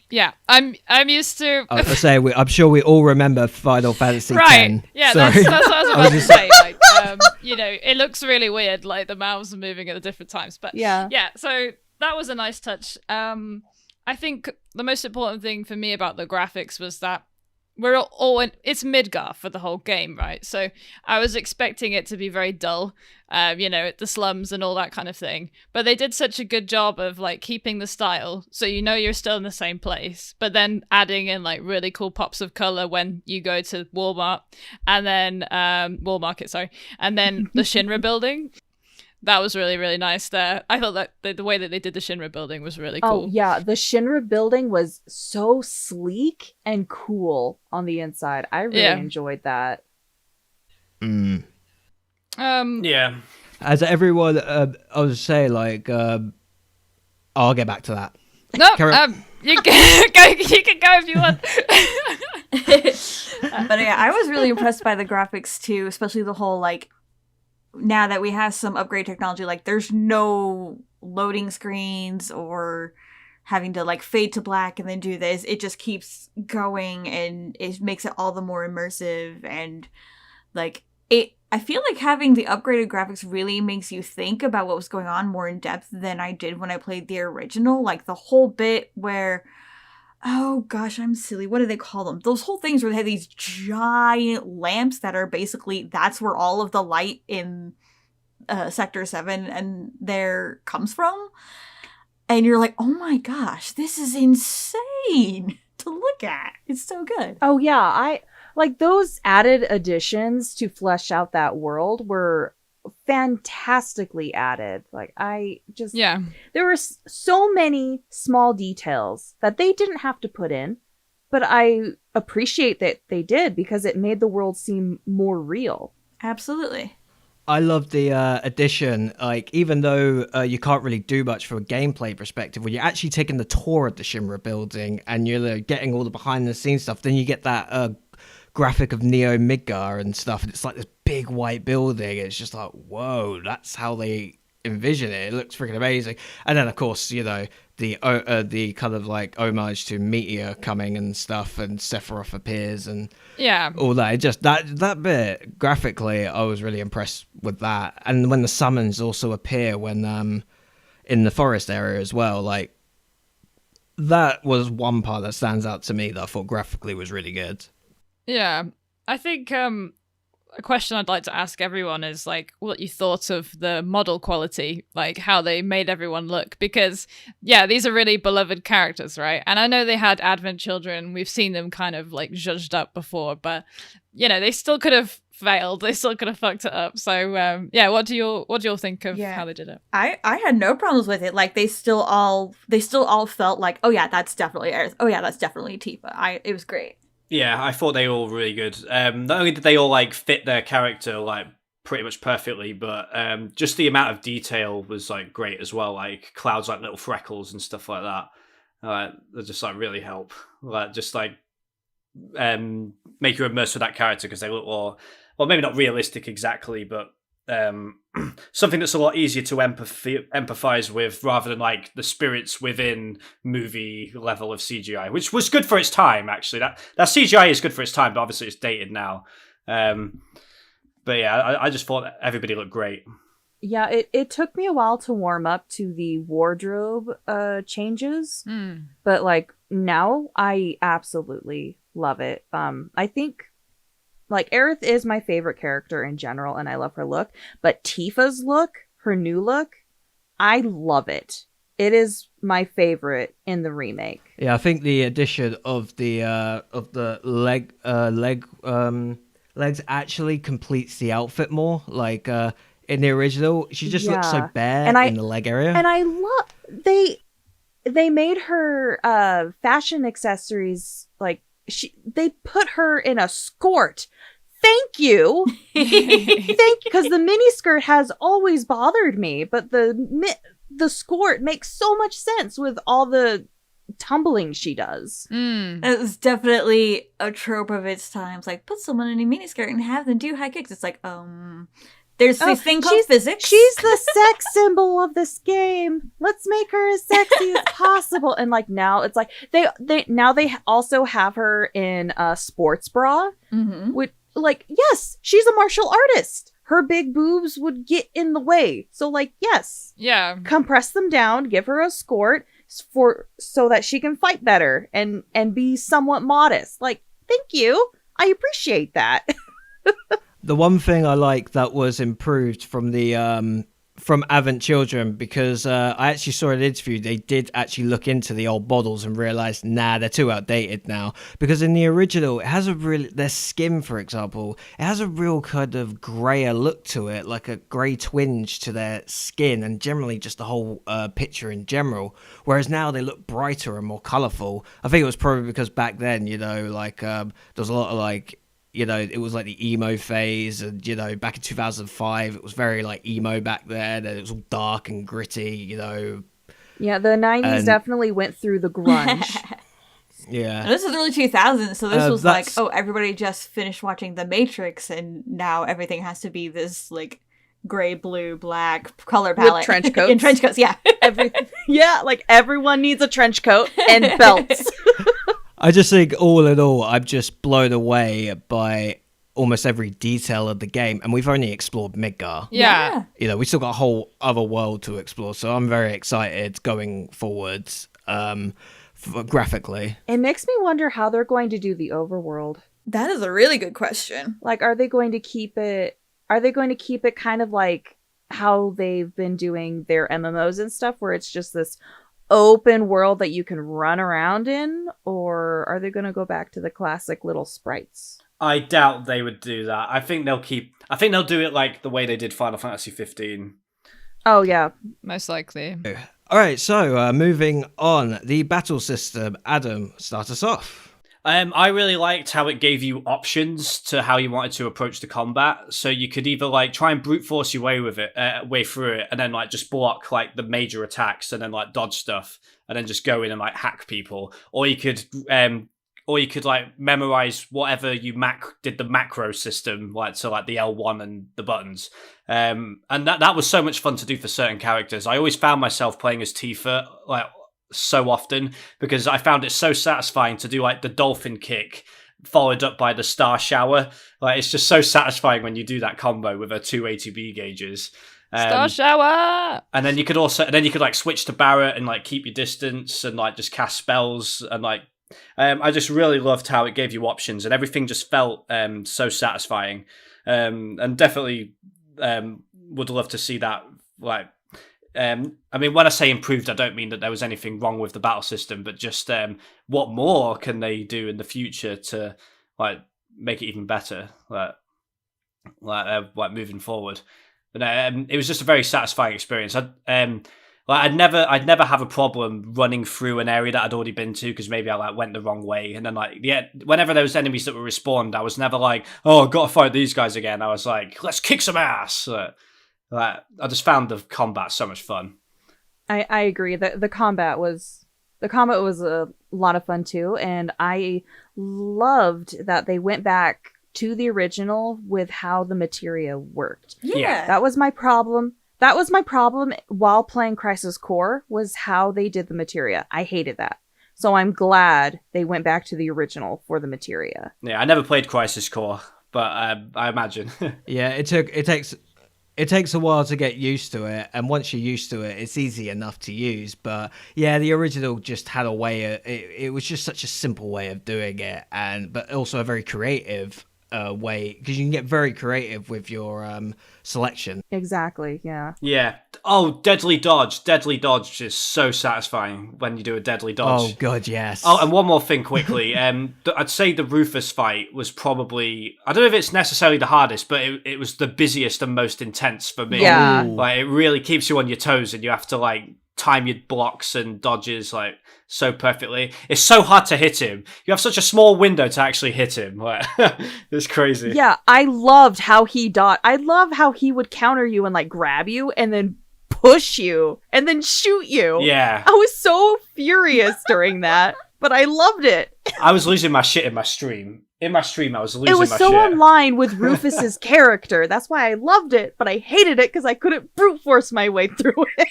Yeah, I'm used to. I'm sure we all remember Final Fantasy right. X. Yeah, Sorry. that's what I was about to say. Like, it looks really weird, like the mouths are moving at the different times. But yeah. So that was a nice touch. I think the most important thing for me about the graphics was that we're all in, it's Midgar for the whole game, right? So I was expecting it to be very dull, the slums and all that kind of thing. But they did such a good job of like keeping the style, so you're still in the same place, but then adding in like really cool pops of color when you go to Walmart and then Wall Market, sorry, and then the Shinra building. That was really, really nice there. I thought that the way that they did the Shinra building was really cool. Oh, yeah. The Shinra building was so sleek and cool on the inside. I really enjoyed that. Yeah. As everyone, I was saying, like, I'll get back to that. No, you can go if you want. But yeah, I was really impressed by the graphics too, especially the whole like, now that we have some upgrade technology, like there's no loading screens or having to like fade to black and then do this. It just keeps going and it makes it all the more immersive, and like I feel like having the upgraded graphics really makes you think about what was going on more in depth than I did when I played the original. Like the whole bit where, oh gosh, I'm silly. What do they call them? Those whole things where they have these giant lamps that are basically, that's where all of the light in Sector 7 and there comes from. And you're like, oh my gosh, this is insane to look at. It's so good. Oh yeah, I like those added additions to flesh out that world were fantastically added. Like there were so many small details that they didn't have to put in, but I appreciate that they did because it made the world seem more real. Absolutely. I love the addition, like, even though you can't really do much from a gameplay perspective, when you're actually taking the tour of the Shinra building and you're getting all the behind the scenes stuff, then you get that graphic of Neo Midgar and stuff, and it's like this big white building. It's just like, whoa, that's how they envision it. It looks freaking amazing. And then of course, the kind of like homage to Meteor coming and stuff, and Sephiroth appears and all that. It just that bit graphically, I was really impressed with that. And when the summons also appear when in the forest area as well, like that was one part that stands out to me that I thought graphically was really good. Yeah, I think a question I'd like to ask everyone is like what you thought of the model quality, like how they made everyone look, because these are really beloved characters, right? And I know they had Advent Children, we've seen them kind of like zhuzhed up before, but they still could have failed, they still could have fucked it up. So what do you all think of how they did it? I had no problems with it. Like they still all felt like, oh yeah, that's definitely Aerith. Oh yeah, that's definitely Tifa. It was great. Yeah, I thought they were all really good. Not only did they all like fit their character like pretty much perfectly, but just the amount of detail was like great as well. Like Cloud's like little freckles and stuff like that. They just like really help. Like just like make you immersed with that character because they look more, well, maybe not realistic exactly, but something that's a lot easier to empathize with rather than like the spirits within movie level of CGI, which was good for its time. Actually, that CGI is good for its time, but obviously it's dated now. But yeah, I just thought everybody looked great. Yeah, it took me a while to warm up to the wardrobe changes, but like now I absolutely love it. I think like Aerith is my favorite character in general, and I love her look. But Tifa's look, her new look, I love it. It is my favorite in the remake. Yeah, I think the addition of the legs actually completes the outfit more. Like in the original, she just looks so bare in the leg area. And I love they made her fashion accessories like they put her in a skirt. Thank you. Thank you, because the mini skirt has always bothered me, but the skirt makes so much sense with all the tumbling she does. It was definitely a trope of its times. Like, put someone in a miniskirt and have them do high kicks. It's like, there's this thing called physics. She's the sex symbol of this game. Let's make her as sexy as possible. And like now, it's like they also have her in a sports bra. With like, yes, she's a martial artist. Her big boobs would get in the way. So like, yes, Yeah. compress them down, give her a skirt so that she can fight better and be somewhat modest. Like, thank you. I appreciate that. The one thing I like that was improved from the from Advent Children, because I actually saw an interview, they did actually look into the old models and realized, they're too outdated now. Because in the original, it has their skin, for example, it has a real kind of grayer look to it, like a grey twinge to their skin, and generally just the whole picture in general. Whereas now they look brighter and more colourful. I think it was probably because back then, like there was a lot of like, it was like the emo phase, and back in 2005 it was very like emo back then, and it was all dark and gritty. Yeah, the 90s definitely went through the grunge. Yeah, and this is early 2000s, so this was like, everybody just finished watching The Matrix, and now everything has to be this like gray, blue, black color palette with trench coats. In trench coats, yeah. Yeah, like everyone needs a trench coat and belts. I just think all in all, I'm just blown away by almost every detail of the game, and we've only explored Midgar. Yeah. We still got a whole other world to explore, so I'm very excited going forwards graphically. It makes me wonder how they're going to do the overworld. That is a really good question. Like, are they going to keep it kind of like how they've been doing their MMOs and stuff, where it's just this open world that you can run around in, or are they going to go back to the classic little sprites? I doubt they would do that. I think they'll do it like the way they did Final Fantasy 15. Oh yeah, Most likely. All right, so moving on, the battle system. Adam, start us off. I really liked how it gave you options to how you wanted to approach the combat. So you could either like try and brute force your way through it, and then like just block like the major attacks, and then like dodge stuff, and then just go in and like hack people. Or you could like memorize whatever you did the macro system, like so like the L1 and the buttons. And that was so much fun to do for certain characters. I always found myself playing as Tifa like so often, because I found it so satisfying to do like the dolphin kick followed up by the star shower. Like, it's just so satisfying when you do that combo with her 2 ATB gauges. Star shower! And then you could like switch to Barret and like keep your distance and like just cast spells, and like I just really loved how it gave you options, and everything just felt so satisfying. And definitely would love to see that. Like, I mean, when I say improved, I don't mean that there was anything wrong with the battle system, but just what more can they do in the future to like make it even better, like moving forward. But it was just a very satisfying experience. Like I'd never have a problem running through an area that I'd already been to because maybe I like went the wrong way, and then like whenever there was enemies that were respawned, I was never like, oh, I've got to fight these guys again. I was like, let's kick some ass. Like I just found the combat so much fun. I agree that the combat was a lot of fun too, and I loved that they went back to the original with how the materia worked. Yeah. That was my problem. That was my problem while playing Crisis Core, was how they did the materia. I hated that. So I'm glad they went back to the original for the materia. Yeah, I never played Crisis Core, but I imagine. Yeah, it takes a while to get used to it, and once you're used to it, it's easy enough to use. But yeah, the original just had a way. It was just such a simple way of doing it, but also a very creative way, because you can get very creative with your selection. Exactly, yeah. Yeah. Oh, deadly dodge. Deadly dodge is so satisfying when you do a deadly dodge. Oh god, yes. Oh, and one more thing quickly. I'd say the Rufus fight was probably, I don't know if it's necessarily the hardest, but it was the busiest and most intense for me. Yeah. Like, it really keeps you on your toes, and you have to like time your blocks and dodges like so perfectly. It's so hard to hit him. You have such a small window to actually hit him. Like, it's crazy. Yeah, I loved how he dodged. I love how he would counter you and like grab you and then push you and then shoot you. Yeah. I was so furious during that, but I loved it. I was losing my shit in my stream. In my stream, I was losing my shit. It was so in line with Rufus's character. That's why I loved it, but I hated it because I couldn't brute force my way through it.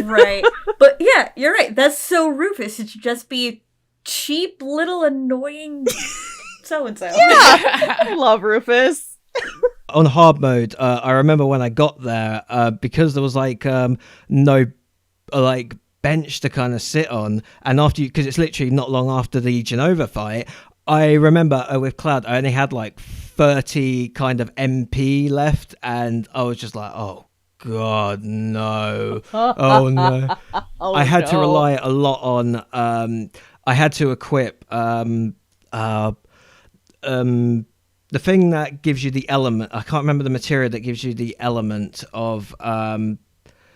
Right. But yeah, you're right. That's so Rufus. It should just be cheap, little, annoying so-and-so. Yeah, I love Rufus. On hard mode, I remember when I got there, because there was like no like bench to kind of sit on, and because it's literally not long after the Genova fight, I remember with Cloud, I only had like 30 kind of MP left, and I was just like, oh god, no. Oh no. Oh, I had to no. rely a lot on I had to equip the thing that gives you the element. I can't remember the material that gives you the element of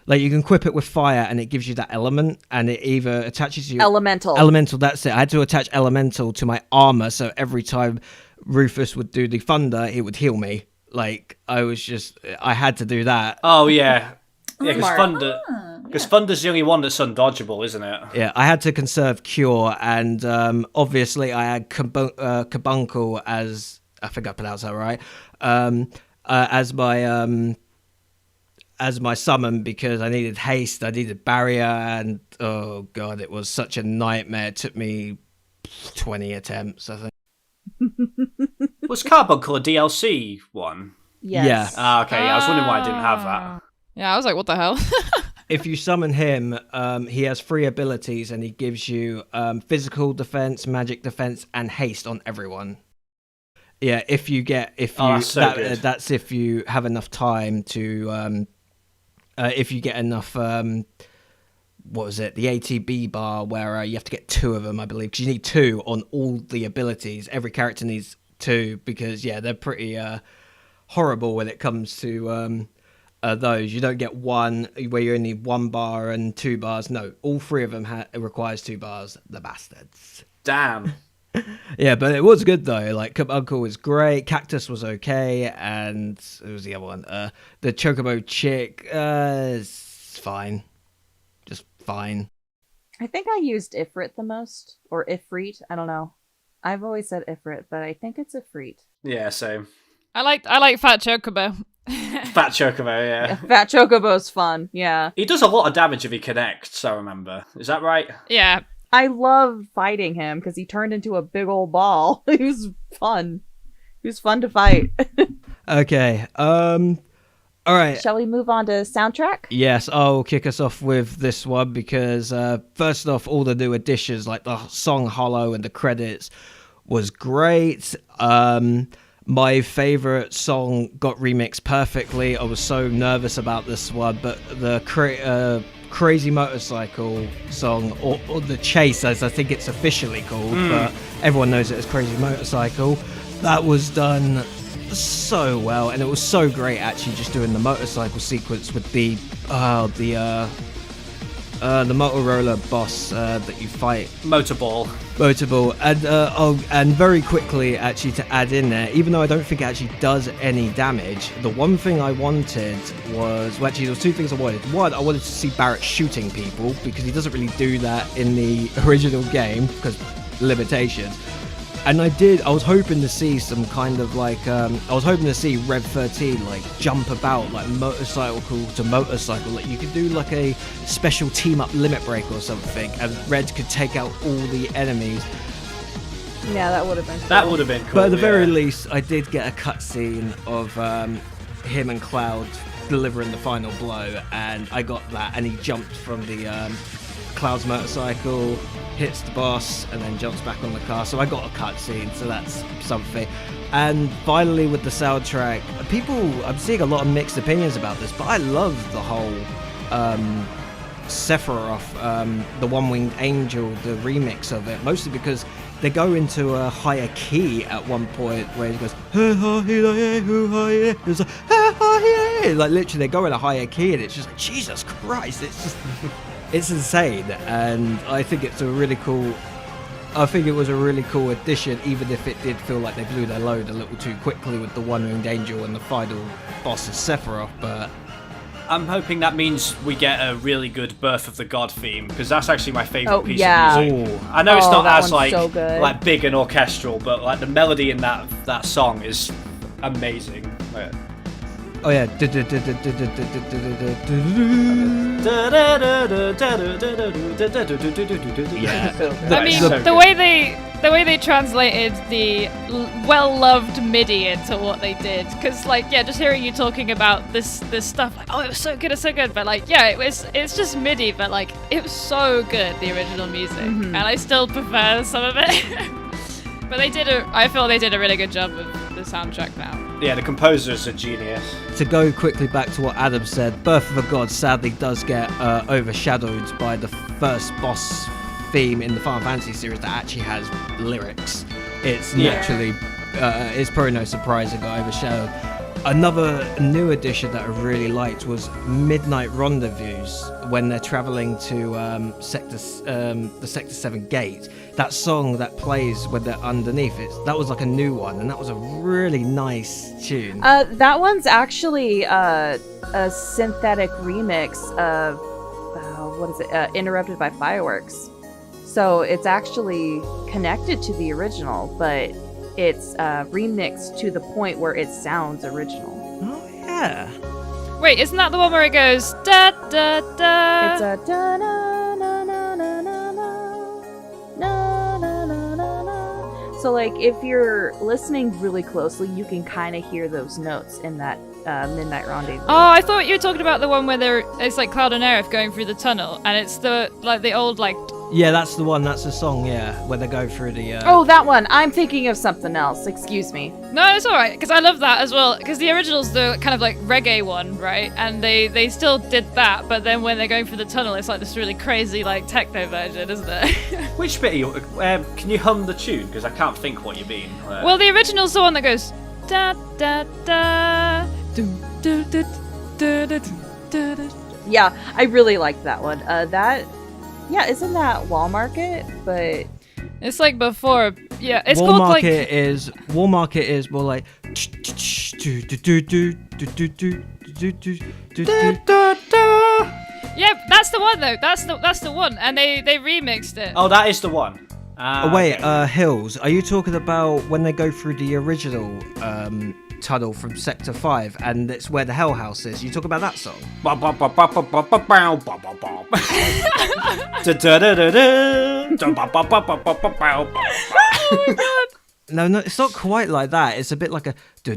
like you can equip it with fire and it gives you that element, and it either attaches you Elemental, that's it. I had to attach elemental to my armor, so every time Rufus would do the thunder, it would heal me. Like I had to do that. Oh yeah. Yeah, because Smart. Thunder's the only one that's undodgeable, isn't it? Yeah, I had to conserve cure, and obviously I had Carbuncle as, I think I pronounced that right, as my summon, because I needed haste, I needed barrier, and oh god, it was such a nightmare. It took me 20 attempts, I think. Was Carbuncle a DLC one? Yes. Yeah. Ah, okay. Yeah, I was wondering why I didn't have that. Yeah, I was like, what the hell? If you summon him, he has 3 abilities, and he gives you physical defense, magic defense, and haste on everyone. Yeah, that's if you have enough time to, if you get enough, what was it, the ATB bar, where you have to get 2 of them, I believe, because you need 2 on all the abilities. Every character needs 2, because yeah, they're pretty horrible when it comes to those. You don't get 1 where you only need 1 bar and 2 bars. No, all 3 of them requires 2 bars. The bastards. Damn. Yeah, but it was good though. Like Carbuncle was great, Cactus was okay, and it was the other one. The Chocobo chick, is fine, just fine. I think I used Ifrit the most, or Ifrit. I don't know. I've always said Ifrit, but I think it's Ifrit. Yeah, same. I like Fat Chocobo. Fat Chocobo, yeah. Fat Chocobo's fun. Yeah. He does a lot of damage if he connects, I remember. Is that right? Yeah. I love fighting him because he turned into a big old ball. He was fun. He was fun to fight. Okay. All right. Shall we move on to soundtrack? Yes, I'll kick us off with this one because first off, all the new additions like the song "Hollow" and the credits was great. My favorite song got remixed perfectly. I was so nervous about this one, but the Crazy Motorcycle song, or the Chase as I think it's officially called, but everyone knows it as Crazy Motorcycle, that was done so well, and it was so great actually just doing the motorcycle sequence with the the Motorola boss that you fight. Motorball. And very quickly, actually, to add in there, even though I don't think it actually does any damage, the one thing I wanted was, well, actually, there was two things I wanted. One, I wanted to see Barrett shooting people, because he doesn't really do that in the original game, because limitations. And I was hoping to see some kind of like, I was hoping to see Rev 13 like jump about like motorcycle to motorcycle. Like you could do like a special team up limit break or something, and Red could take out all the enemies. Yeah, that would have been cool. That would have been cool. But at the very least, I did get a cutscene of him and Cloud delivering the final blow, and I got that, and he jumped from the Cloud's motorcycle, hits the boss, and then jumps back on the car. So I got a cutscene, so that's something. And finally, with the soundtrack, I'm seeing a lot of mixed opinions about this, but I love the whole Sephiroth, the One-Winged Angel, the remix of it, mostly because they go into a higher key at one point where it goes, like literally they go in a higher key, and it's just like, Jesus Christ, it's just it's insane. And I think it was a really cool addition, even if it did feel like they blew their load a little too quickly with the One-Winged Angel and the final boss of Sephiroth. But I'm hoping that means we get a really good Birth of the God theme, because that's actually my favourite piece yeah. of music. I know it's not that as one's so good. like big and orchestral, but like the melody in that song is amazing. oh yeah, I mean, the way they translated the well-loved MIDI into what they did, because like, yeah, just hearing you talking about this stuff, like, oh, it was so good, but like, yeah, it's just MIDI, but like, it was so good, the original music, and I still prefer some of it. But I feel they did a really good job with the soundtrack now. Yeah, the composer's a genius. To go quickly back to what Adam said, Birth of a God sadly does get overshadowed by the first boss theme in the Final Fantasy series that actually has lyrics. It's naturally, it's probably no surprise it got overshadowed. Another new addition that I really liked was Midnight Rendezvous, when they're traveling to the Sector 7 gate. That song that plays when they're underneath it, that was like a new one, and that was a really nice tune. That one's actually a synthetic remix of Interrupted by Fireworks. So it's actually connected to the original, but it's remixed to the point where it sounds original. Oh yeah. Wait, isn't that the one where it goes da da da? It's a da na na na na na na na na na na. So like, if you're listening really closely, you can kind of hear those notes in that Midnight Rendezvous. Oh, I thought you were talking about the one where it's like Cloud and Aerith going through the tunnel, and it's the old like. Yeah, that's the one. That's the song. Yeah, where they go through the. Oh, that one. I'm thinking of something else. Excuse me. No, it's all right, because I love that as well. Because the original's the kind of like reggae one, right? And they still did that, but then when they're going through the tunnel, it's like this really crazy like techno version, isn't it? Which bit are you? Can you hum the tune? Because I can't think what you mean. Well, the original's the one that goes da da da. Dum, da, da, da, da, da, da. Yeah, I really liked that one. Yeah, isn't that Wall Market? But it's like before. Yeah, it's Wall called Market like. Wall Market is more like. Yeah, that's the one though. That's the one, and they remixed it. Oh, that is the one. Oh, wait, okay. Hills, are you talking about when they go through the original tunnel from Sector 5 and it's where the Hell House is? You talk about that song? Oh my god. No, it's not quite like that. It's a bit like a. No.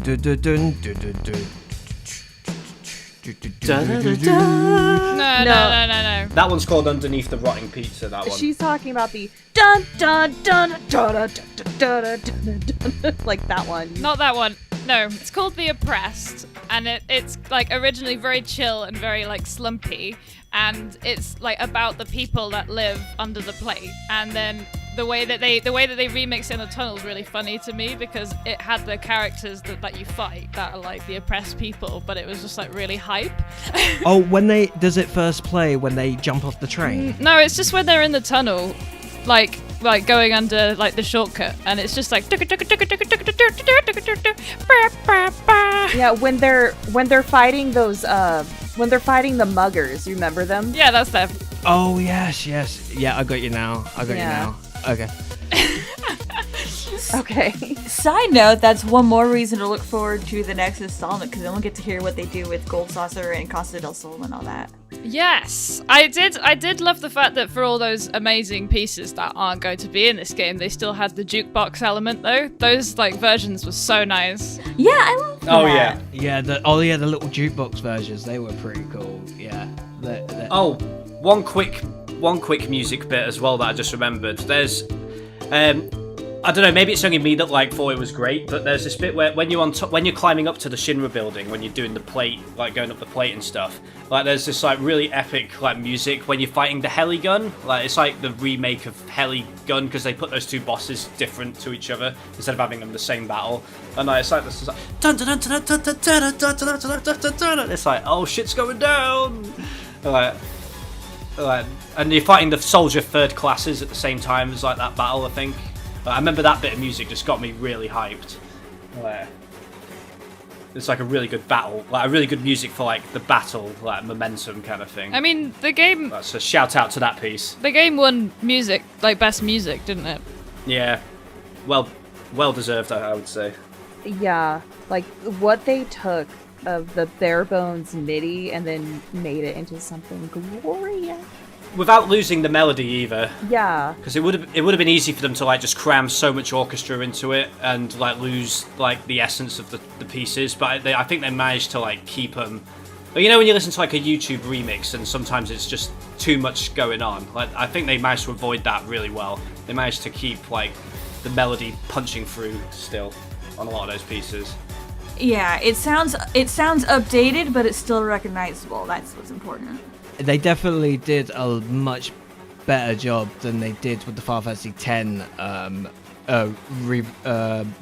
That one's called Underneath the Rotting Pizza, that one. she's talking about the dun dun dun dun dun dun dun dun, like that one. Not that one. No, it's called The Oppressed, and it's like originally very chill and very like slumpy, and it's like about the people that live under the plate, and then the way that they remix in the tunnel is really funny to me because it had the characters that you fight that are like the oppressed people, but it was just like really hype. Oh, does it first play when they jump off the train? No, it's just when they're in the tunnel, like going under like the shortcut, and it's just like Yeah, when they're fighting those when they're fighting the muggers, you remember them? yeah, that's them. Oh yes. Yeah, I got you now. Okay. Okay. Side note, that's one more reason to look forward to the next installment, because then we'll get to hear what they do with Gold Saucer and Costa del Sol and all that. Yes, I did love the fact that for all those amazing pieces that aren't going to be in this game, they still had the jukebox element though. Those like versions were so nice. Yeah, I love that. Oh yeah. Yeah, the little jukebox versions, they were pretty cool. Yeah. Oh, one quick music bit as well that I just remembered. There's, I don't know, maybe it's only me that like thought it was great, but there's this bit where when you're climbing up to the Shinra building, when you're doing the plate, like going up the plate and stuff, like there's this like really epic like music when you're fighting the heli gun. Like it's like the remake of heli gun because they put those two bosses different to each other instead of having them the same battle. And like, it's like this is like it's like, oh shit's going down. And you're fighting the soldier third classes at the same time as like that battle, I think. I remember that bit of music just got me really hyped. It's like a really good battle, like a really good music for like the battle, like momentum kind of thing. I mean, the game. That's a shout out to that piece. The game won music, like best music, didn't it? Yeah, well deserved, I would say. Yeah, like what they took of the bare bones MIDI and then made it into something glorious. Without losing the melody either. Yeah. Because it would have been easy for them to like just cram so much orchestra into it and like lose like the essence of the pieces, but I think they managed to like keep them. But you know when you listen to like a YouTube remix and sometimes it's just too much going on. Like I think they managed to avoid that really well. They managed to keep like the melody punching through still on a lot of those pieces. Yeah, it sounds updated, but it's still recognizable. That's what's important. They definitely did a much better job than they did with the Final Fantasy X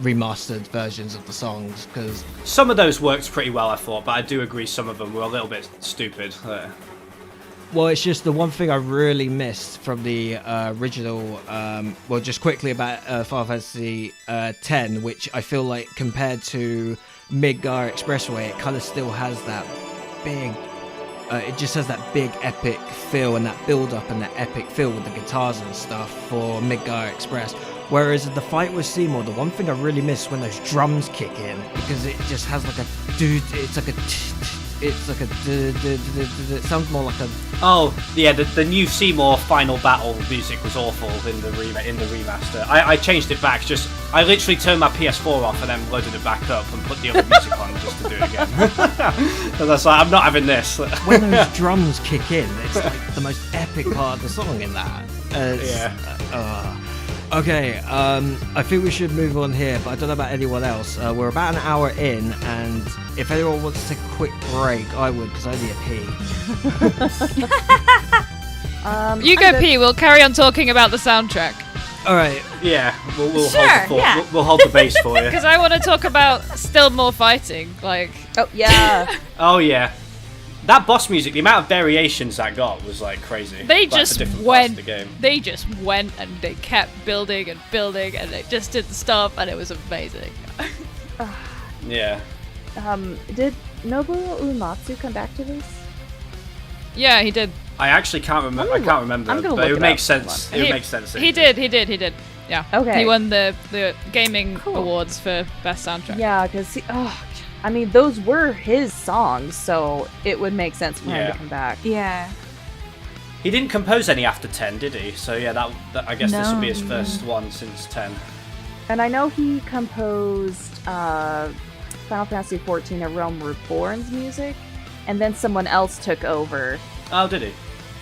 remastered versions of the songs, because some of those worked pretty well, I thought, but I do agree some of them were a little bit stupid. Well, it's just the one thing I really missed from the original. Well, just quickly about Final Fantasy X, which I feel like compared to Midgar Expressway, it kind of still has that big. It just has that big epic feel and that build up and that epic feel with the guitars and stuff for Midgar Express. Whereas in the fight with Seymour, the one thing I really miss is when those drums kick in, because it just has like a dude. It sounds more like a. Oh yeah, the new Seymour final battle music was awful in the remaster. I changed it back. I literally turned my PS4 off and then loaded it back up and put the other music on just to do it again. And that's like, I'm not having this. When those drums kick in, it's like the most epic part of the song in that. Okay, I think we should move on here, but I don't know about anyone else. We're about an hour in, and if anyone wants to take a quick break, I would, because I need a pee. You go pee, we'll carry on talking about the soundtrack. Alright. Yeah, we'll Sure, hold the base for you. Because I want to talk about still more fighting, like... Oh, yeah. Oh, yeah. That boss music, the amount of variations that got was like crazy. They like, just for different parts went. of the game. They just went and they kept building and building and they just didn't stop and it was amazing. Yeah. Did Nobuo Uematsu come back to this? Yeah, he did. I actually can't remember. I can't remember, but it would make sense. It would make sense. He did. Yeah. Okay. He won the gaming awards for best soundtrack. Yeah, because I mean, those were his songs, so it would make sense for him to come back. Yeah. He didn't compose any after 10, did he? So yeah, that I guess this would be his first one since 10. And I know he composed Final Fantasy XIV: A Realm Reborn's music, and then someone else took over. Oh, did he?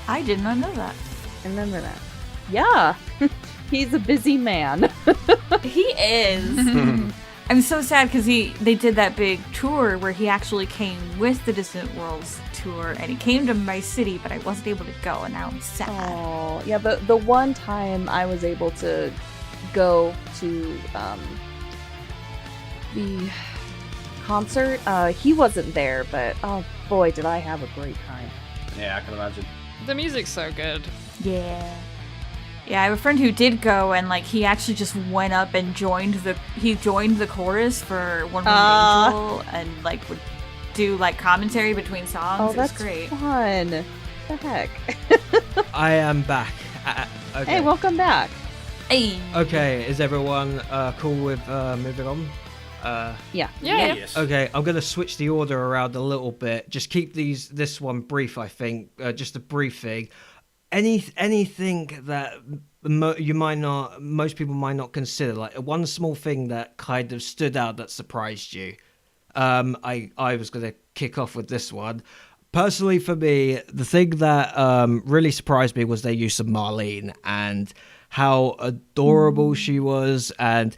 I did not know that. Remember that? Yeah. He's a busy man. He is. I'm so sad because they did that big tour where he actually came with the Distant Worlds tour, and he came to my city, but I wasn't able to go, and now I'm sad. Oh, yeah. The one time I was able to go to the concert, he wasn't there, but oh boy, did I have a great time. Yeah, I can imagine. The music's so good. Yeah. Yeah, I have a friend who did go, and like he actually just went up and joined the chorus for One Winged Angel, and like would do like commentary between songs. Oh, It that's was great. fun. The heck. I am back. Okay. Hey, welcome back. Hey. Okay, is everyone cool with moving on? Yeah. Yeah. Yes. Okay, I'm gonna switch the order around a little bit. Just keep this one brief. I think just a brief thing. Anything that most people might not consider, like one small thing that kind of stood out that surprised you. I was gonna kick off with this one. Personally, for me, the thing that really surprised me was their use of Marlene and how adorable she was, and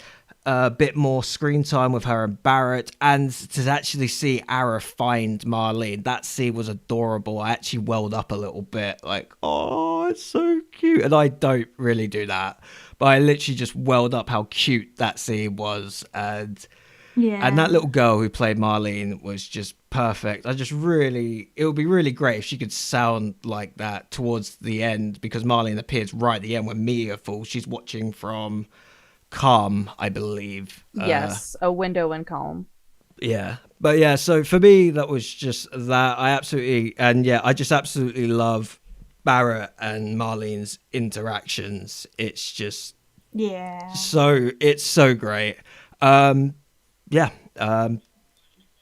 a bit more screen time with her and Barrett, and to actually see Ara find Marlene. That scene was adorable. I actually welled up a little bit, like, oh, it's so cute. And I don't really do that, but I literally just welled up how cute that scene was. And that little girl who played Marlene was just perfect. It would be really great if she could sound like that towards the end, because Marlene appears right at the end when Mia falls. She's watching from Calm, I believe. Yes, a window in Calm. Yeah. But yeah, so for me, that was just that. I just absolutely love Barrett and Marlene's interactions. It's just it's so great. Yeah.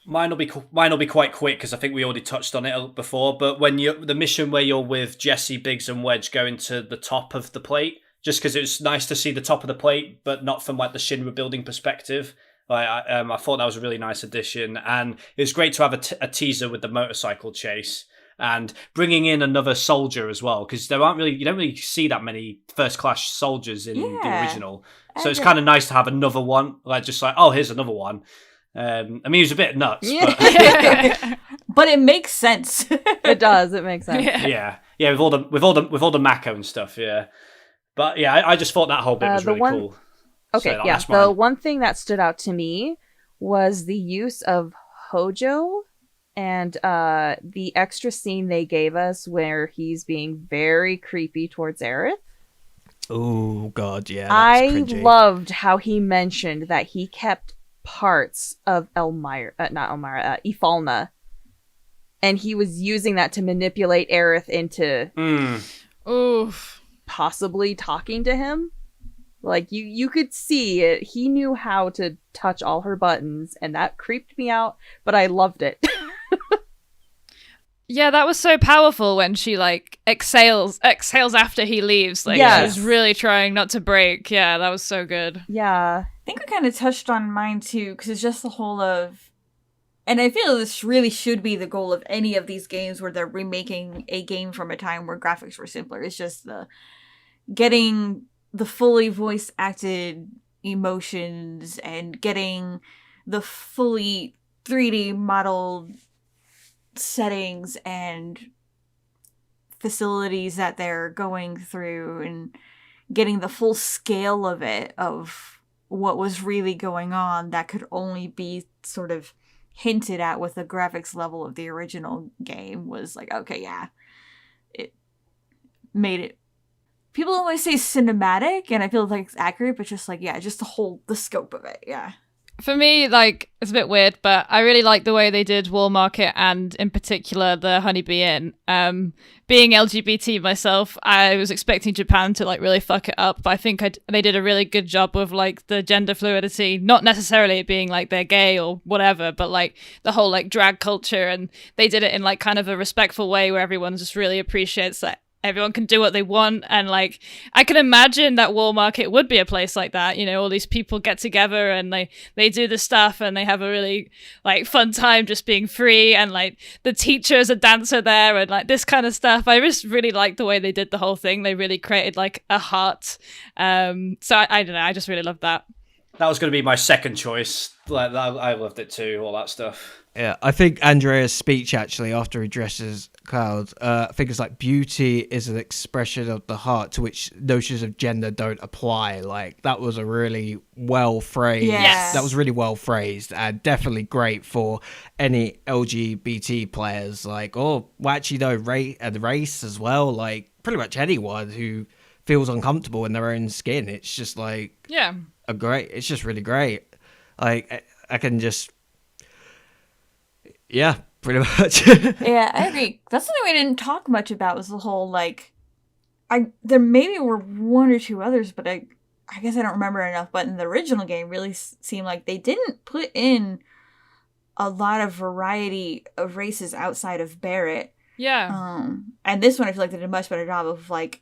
Mine will be quite quick because I think we already touched on it before. But when the mission where you're with Jesse, Biggs, and Wedge going to the top of the plate, just because it was nice to see the top of the plate, but not from like the Shinra building perspective. I thought that was a really nice addition, and it was great to have a teaser with the motorcycle chase and bringing in another soldier as well, because you don't really see that many first class soldiers in the original. So it's kind of nice to have another one, oh, here's another one. I mean, he was a bit nuts, but it makes sense. It does. It makes sense. Yeah, with all the Mako and stuff. Yeah, but yeah, I just thought that whole bit was really cool. Okay, So yeah. The one thing that stood out to me was the use of Hojo and the extra scene they gave us where he's being very creepy towards Aerith. Oh God, yeah. I cringy. loved how he mentioned that he kept parts of Ifalna, and he was using that to manipulate Aerith into possibly talking to him. Like, you could see it. He knew how to touch all her buttons, and that creeped me out, but I loved it. Yeah, that was so powerful when she like exhales after he leaves. Like she's really trying not to break. Yeah, that was so good. Yeah. I think we kind of touched on mine too, because it's just the whole of, and I feel this really should be the goal of any of these games where they're remaking a game from a time where graphics were simpler. It's just the getting the fully voice acted emotions and getting the fully 3D modeled settings and facilities that they're going through, and getting the full scale of it, of what was really going on that could only be sort of hinted at with the graphics level of the original game, was like, okay, yeah, it made it. People always say cinematic, and I feel like it's accurate, but just like, yeah, just the scope of it, yeah. For me, like, it's a bit weird, but I really like the way they did Wall Market, and in particular the Honeybee Inn. Being LGBT myself, I was expecting Japan to like really fuck it up, but I think they did a really good job with like the gender fluidity, not necessarily it being like they're gay or whatever, but like the whole like drag culture, and they did it in like kind of a respectful way where everyone just really appreciates that everyone can do what they want. And like, I can imagine that Wall Market would be a place like that, you know, all these people get together and they do the stuff and they have a really like fun time just being free, and like the teacher's a dancer there and like this kind of stuff. I just really like the way they did the whole thing. They really created like a heart. So I don't know, I just really love that. That was going to be my second choice. Like I loved it too, all that stuff. Yeah, I think Andrea's speech actually after he dresses Cloud, I think it's like beauty is an expression of the heart to which notions of gender don't apply. Like that was a really well phrased. Yes. That was really well phrased and definitely great for any LGBT players. Like, well, actually, no, race as well. Like pretty much anyone who feels uncomfortable in their own skin. It's just like Yeah. it's just really great. Like I can just. Yeah, pretty much. Yeah, I agree. That's something we didn't talk much about was the whole, like, there maybe were one or two others, but I guess I don't remember enough, but in the original game really seemed like they didn't put in a lot of variety of races outside of Barrett. Yeah. And this one I feel like they did a much better job of, like,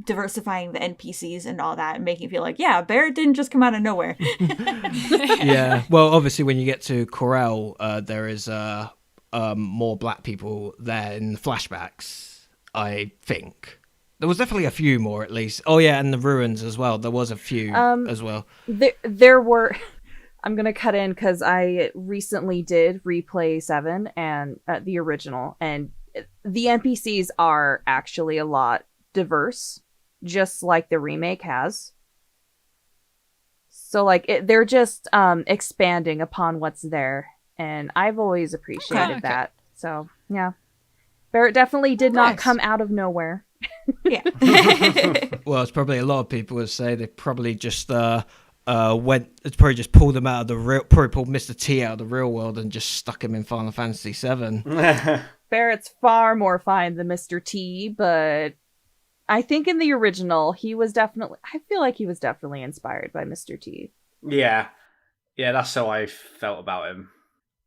diversifying the NPCs and all that and making it feel like, yeah, Barrett didn't just come out of nowhere. Yeah. Well, obviously, when you get to Corel, there is more black people there in the flashbacks, I think. There was definitely a few more, at least. Oh, yeah, and the ruins as well. There was a few as well. There were... I'm going to cut in because I recently did replay 7 and the original, and the NPCs are actually a lot diverse, just like the remake has. So like they're just expanding upon what's there, and I've always appreciated that. So yeah, Barrett definitely did not come out of nowhere. Yeah. Well, it's probably a lot of people would say they probably just it's probably just pulled them out of the real, probably pulled Mr. T out of the real world and just stuck him in Final Fantasy VII. Barrett's far more fine than Mr. T, but I think in the original, I feel like he was definitely inspired by Mr. T. Yeah, that's how I felt about him.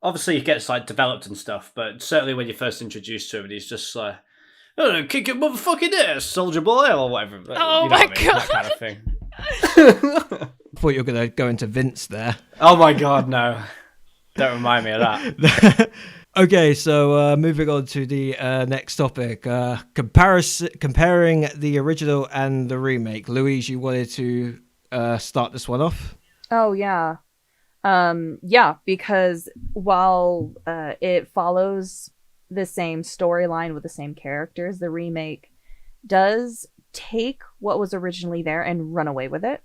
Obviously, he gets like developed and stuff, but certainly when you're first introduced to him, he's just like, "Oh, kick your motherfucking ass, soldier boy," or whatever. Oh you know my what I mean? God. That kind of thing. I thought you were going to go into Vince there. Oh my God, no! Don't remind me of that. Okay, so moving on to the next topic, comparing the original and the remake. Louise, you wanted to start this one off? Oh, yeah. Yeah, because while it follows the same storyline with the same characters, the remake does take what was originally there and run away with it.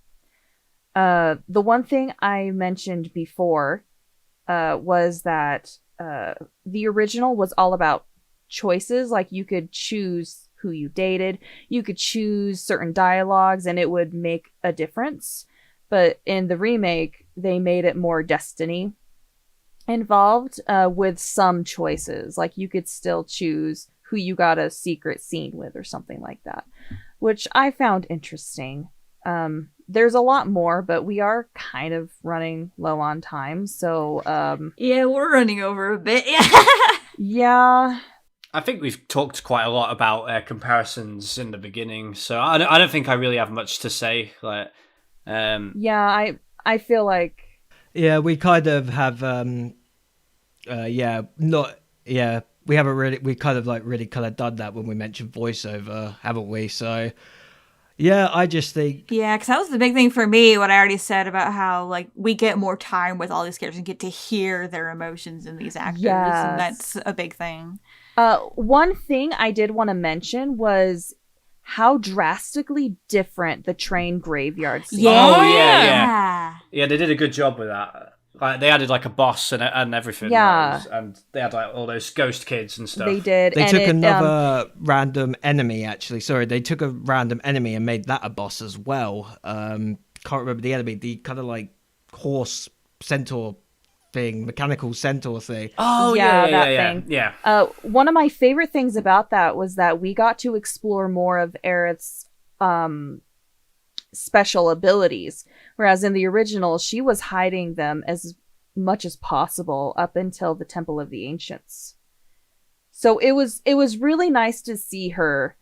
The one thing I mentioned before was that the original was all about choices. Like you could choose who you dated, you could choose certain dialogues, and it would make a difference. But in the remake, they made it more destiny involved with some choices. Like you could still choose who you got a secret scene with or something like that, which I found interesting. There's a lot more, but we are kind of running low on time, so yeah, we're running over a bit. Yeah. I think we've talked quite a lot about comparisons in the beginning, so I don't think I really have much to say. Like, yeah, I feel like we kind of have we haven't really, we kind of like really kind of done that when we mentioned voiceover, haven't we? So yeah, I just think... Yeah, because that was the big thing for me, what I already said about how, like, we get more time with all these characters and get to hear their emotions in these actors, and that's a big thing. One thing I did want to mention was how drastically different the train graveyard scene Yeah. was. Oh, yeah. Yeah, they did a good job with that. Like, they added, like, a boss and everything. Yeah. And they had, like, all those ghost kids and stuff. They did. They and took another random enemy, actually. Sorry, they took a random enemy and made that a boss as well. Can't remember the enemy. The kind of, like, horse centaur thing, mechanical centaur thing. Oh, that yeah. thing. Yeah. One of my favorite things about that was that we got to explore more of Aerith's special abilities, whereas in the original she was hiding them as much as possible up until the Temple of the Ancients. So it was really nice to see her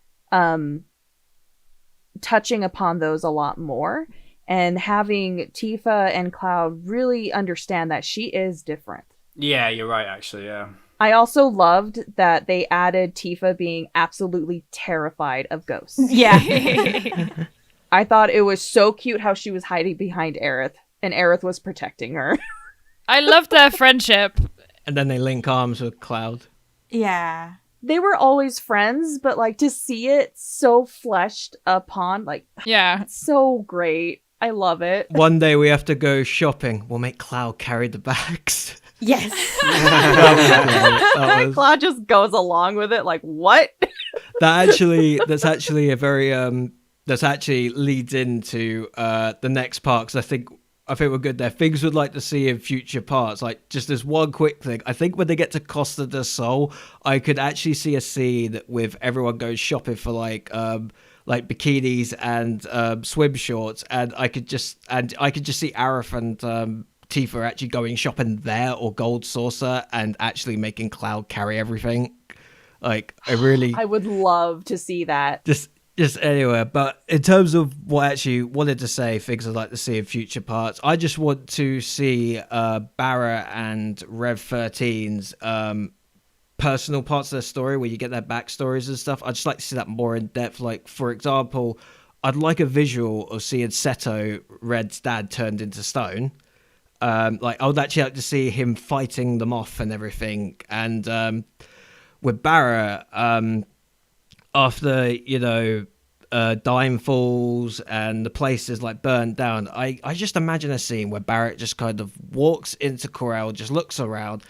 touching upon those a lot more, and having Tifa and Cloud really understand that she is different. Yeah, you're right, actually, yeah. I also loved that they added Tifa being absolutely terrified of ghosts. Yeah. I thought it was so cute how she was hiding behind Aerith. and Aerith was protecting her. I loved their friendship. And then they link arms with Cloud. Yeah. They were always friends, but like to see it so fleshed upon, like, Yeah. it's so great. I love it. One day we have to go shopping. We'll make Cloud carry the bags. Yes. That was- Cloud just goes along with it, like, what? that's actually a very that's actually leads into the next part, because I think we're good there. Things we'd like to see in future parts, like just this one quick thing. I think when they get to Costa del Sol, I could actually see a scene with everyone goes shopping for like bikinis and swim shorts, and I could just see Aerith and Tifa actually going shopping there, or Gold Saucer, and actually making Cloud carry everything. Like, I would love to see that. just anywhere. But in terms of what I actually wanted to say, things I'd like to see in future parts, I just want to see Barra and Rev 13's personal parts of their story, where you get their backstories and stuff. I'd just like to see that more in depth. Like, for example, I'd like a visual of seeing Seto, Red's dad, turned into stone. Like, I would actually like to see him fighting them off and everything. And with Barra, after, Dime falls and the place is like burnt down, I just imagine a scene where Barrett just kind of walks into Corel, just looks around,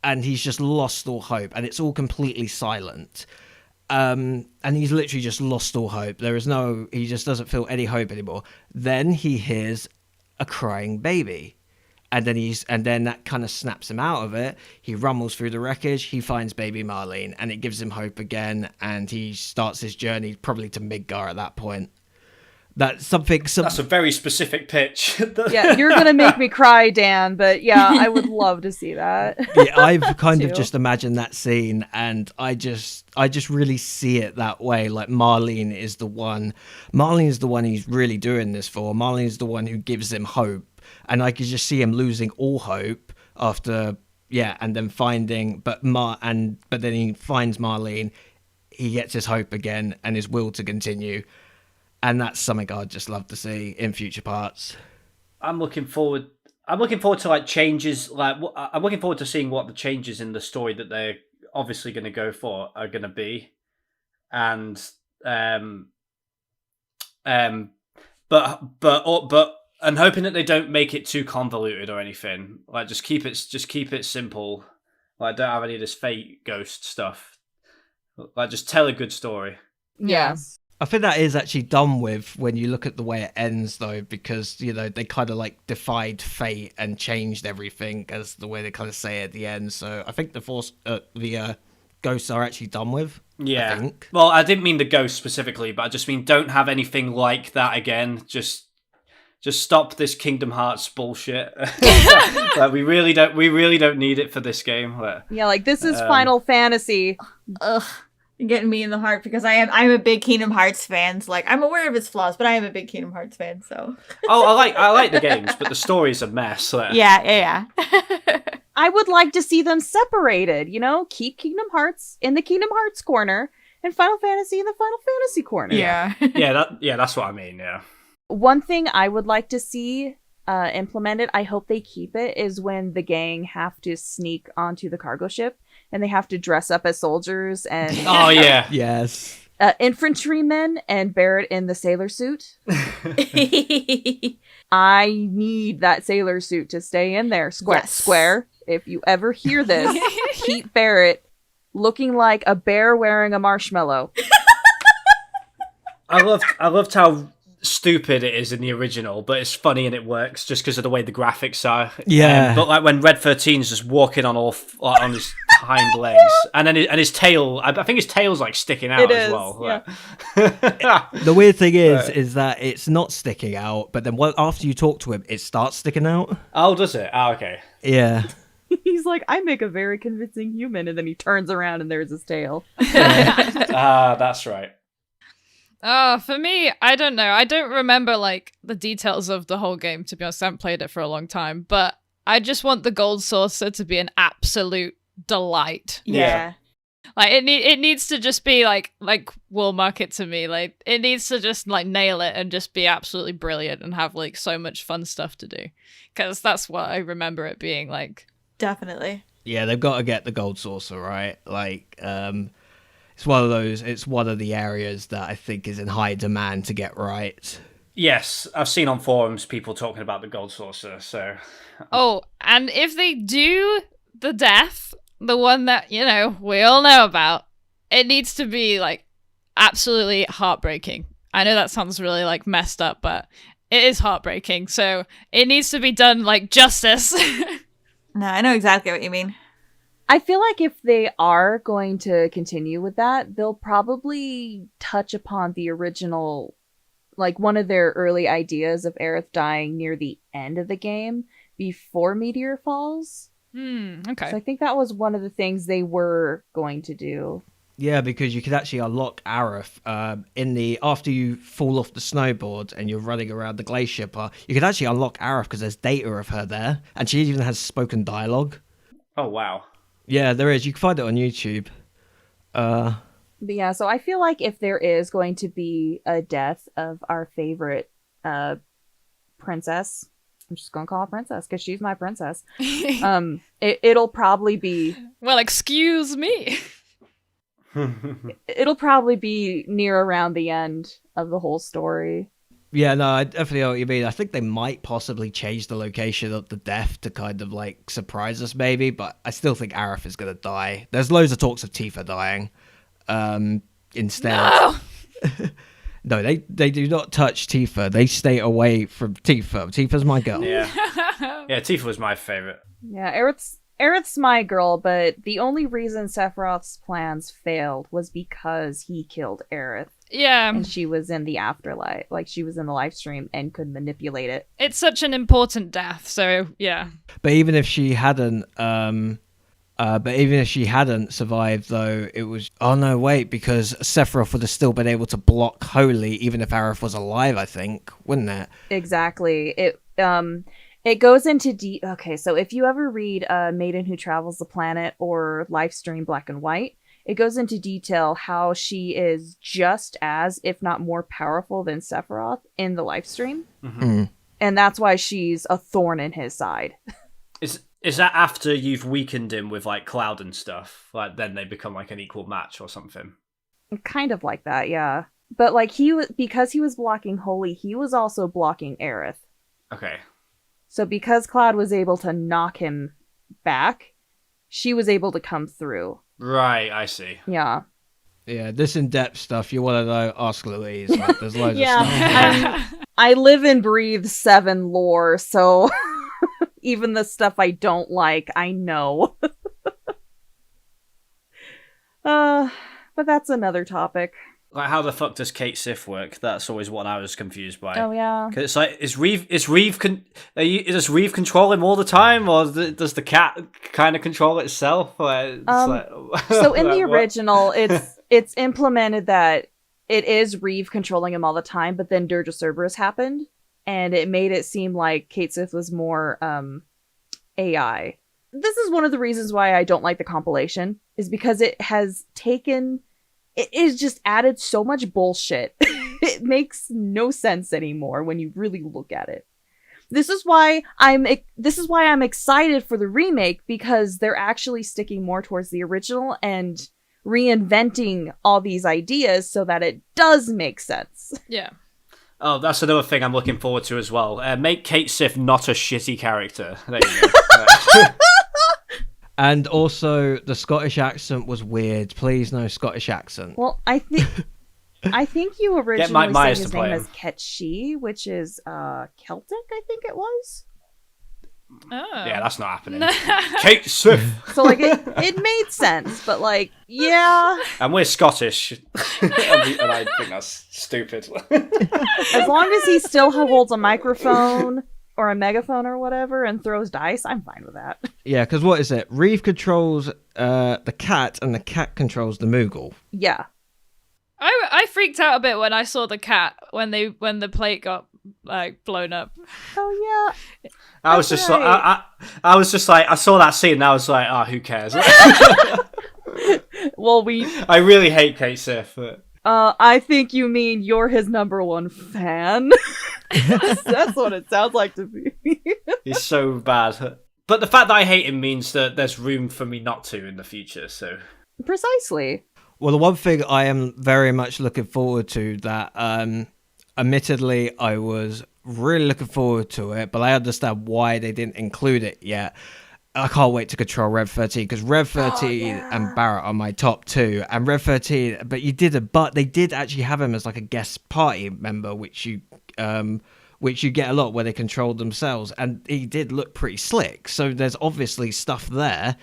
and he's just lost all hope, and it's all completely silent. And he's literally just lost all hope. He just doesn't feel any hope anymore. Then he hears a crying baby. And then that kind of snaps him out of it. He rumbles through the wreckage. He finds baby Marlene, and it gives him hope again. And he starts his journey probably to Midgar at that point. That's something. That's a very specific pitch. Yeah, you're gonna make me cry, Dan. But yeah, I would love to see that. Yeah, I've kind of Too. just imagined that scene, and I just really see it that way. Like, Marlene is the one he's really doing this for. Marlene is the one who gives him hope. And I could just see him losing all hope after, and then finding, but then he finds Marlene, he gets his hope again and his will to continue, and that's something I'd just love to see in future parts. I'm looking forward to like changes. Like, I'm looking forward to seeing what the changes in the story that they're obviously going to go for are going to be, and but. And hoping that they don't make it too convoluted or anything. Like, just keep it simple. Like, don't have any of this fate ghost stuff. Like, just tell a good story. Yes. I think that is actually done with when you look at the way it ends, though, because, they kind of like defied fate and changed everything, as the way they kind of say it at the end. So I think the ghosts are actually done with. Yeah. I think. Well, I didn't mean the ghosts specifically, but I just mean don't have anything like that again. Just stop this Kingdom Hearts bullshit. Like, we really don't need it for this game. But, Yeah, like, this is Final Fantasy. Ugh. You're getting me in the heart because I'm a big Kingdom Hearts fan. So, like, I'm aware of its flaws, but I am a big Kingdom Hearts fan, so. I like the games, but the story's a mess. Like. Yeah. I would like to see them separated, keep Kingdom Hearts in the Kingdom Hearts corner and Final Fantasy in the Final Fantasy corner. Yeah. That's what I mean, yeah. One thing I would like to see implemented, I hope they keep it, is when the gang have to sneak onto the cargo ship and they have to dress up as soldiers and Oh, yeah. Yes. infantrymen and Barrett in the sailor suit. I need that sailor suit to stay in there. Square. If you ever hear this, keep Barrett looking like a bear wearing a marshmallow. I loved how stupid it is in the original, but it's funny and it works just because of the way the graphics are. Yeah. But like when Red 13's just walking on on his hind legs, and then his tail, I think his tail's like sticking out It as is, well. yeah. The weird thing is that it's not sticking out, but then after you talk to him, it starts sticking out. Oh, does it? Oh, okay. Yeah. He's like, I make a very convincing human, and then he turns around and there's his tail. That's right. For me, I don't know. I don't remember, like, the details of the whole game, to be honest. I haven't played it for a long time. But I just want the Gold Saucer to be an absolute delight. Yeah. Like it needs to just be like Will Market to me. Like it needs to just like nail it and just be absolutely brilliant and have like so much fun stuff to do. Because that's what I remember it being like. Definitely. Yeah, they've got to get the gold saucer right. Like, it's one of those. It's one of the areas that I think is in high demand to get right. Yes, I've seen on forums people talking about the gold saucer. So, Oh, and if they do the death, the one that we all know about, it needs to be like absolutely heartbreaking. I know that sounds really like messed up, but it is heartbreaking. So it needs to be done like justice. No, I know exactly what you mean. I feel like if they are going to continue with that, they'll probably touch upon the original, like one of their early ideas of Aerith dying near the end of the game before Meteor falls. Okay. So I think that was one of the things they were going to do. Yeah, because you could actually unlock Aerith after you fall off the snowboard and you're running around the glacier part. You could actually unlock Aerith because there's data of her there, and she even has spoken dialogue. oh wow. Yeah, there is. You can find it on YouTube. But yeah, so I feel like if there is going to be a death of our favorite princess, I'm just gonna call her princess because she's my princess. It'll probably be. Well, excuse me. It'll probably be near around the end of the whole story. Yeah, no, I definitely know what you mean. I think they might possibly change the location of the death to kind of like surprise us, maybe. But I still think Aerith is gonna die. There's loads of talks of Tifa dying. Instead, No! no, they do not touch Tifa. They stay away from Tifa. Tifa's my girl. Yeah, yeah. Tifa was my favorite. Yeah, Aerith's my girl, but the only reason Sephiroth's plans failed was because he killed Aerith. Yeah. And she was in the afterlife, like she was in the live stream and could manipulate it. It's such an important death, so yeah. But even if she hadn't, survived, though, it was... Oh, no, wait, because Sephiroth would have still been able to block Holy, even if Aerith was alive, I think, wouldn't it? Exactly. It goes into Okay, so if you ever read Maiden Who Travels the Planet or Livestream Black and White, it goes into detail how she is just as, if not more powerful than Sephiroth in the live stream. Mm. And that's why she's a thorn in his side. Is that after you've weakened him with like Cloud and stuff? Like then they become like an equal match or something? Kind of like that, yeah. But like because he was blocking Holy, he was also blocking Aerith. Okay. So because Cloud was able to knock him back, she was able to come through. Right, I see. Yeah. Yeah, this in-depth stuff, you want to know, ask Louise. Like, there's loads of stuff. I live and breathe 7 lore, so even the stuff I don't like, I know. But that's another topic. Like, how the fuck does Kate Sith work? That's always what I was confused by. Oh yeah. Cause it's like, does Reeve control him all the time, or does the cat kind of control itself? Like, So in like, the what? original, it's implemented that it is Reeve controlling him all the time, but then Dirge of Cerberus happened, and it made it seem like Kate Sith was more AI. This is one of the reasons why I don't like the compilation, is because it has just added so much bullshit. It makes no sense anymore when you really look at it. This is why I'm excited for the remake, because they're actually sticking more towards the original and reinventing all these ideas so that it does make sense. Yeah. Oh, that's another thing I'm looking forward to as well. Make Kate Sith not a shitty character. There you go. And also, the Scottish accent was weird. Please, no Scottish accent. Well, I think you originally Mike said Myers his to play name him. as Ketchi, which is Celtic, I think it was. Oh. Yeah, that's not happening. Kate Sith! So like it made sense, but like, yeah. And we're Scottish. and I think that's stupid. As long as he still holds a microphone or a megaphone or whatever and throws dice, I'm fine with that. Yeah, because what is it? Reeve controls the cat, and the cat controls the Moogle. Yeah. I freaked out a bit when I saw the cat when the plate got like blown up. Oh yeah. I was just like, I was just like, I saw that scene and I was like, oh, who cares? Well, we. I really hate Kate Sith. But... I think you mean you're his number one fan. That's what it sounds like to me. He's so bad. But the fact that I hate him means that there's room for me not to in the future, so... Precisely. Well, the one thing I am very much looking forward to that, admittedly, I was really looking forward to it, but I understand why they didn't include it yet. I can't wait to control Rev 13 because Rev 13 and Barrett are my top two, and Rev 13. But they did actually have him as like a guest party member, which you get a lot where they control themselves, and he did look pretty slick. So there's obviously stuff there.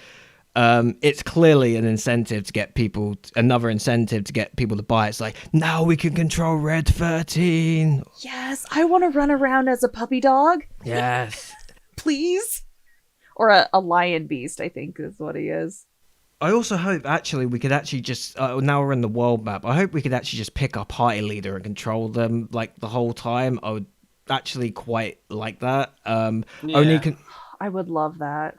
It's clearly an incentive to get people, another incentive to get people to buy it. It's like, now we can control Red 13. Yes, I want to run around as a puppy dog. Yes. Please. Or a lion beast, I think is what he is. I also hope, actually, we could actually just, now we're in the world map, I hope we could actually just pick our party leader and control them, like, the whole time. I would actually quite like that. I would love that.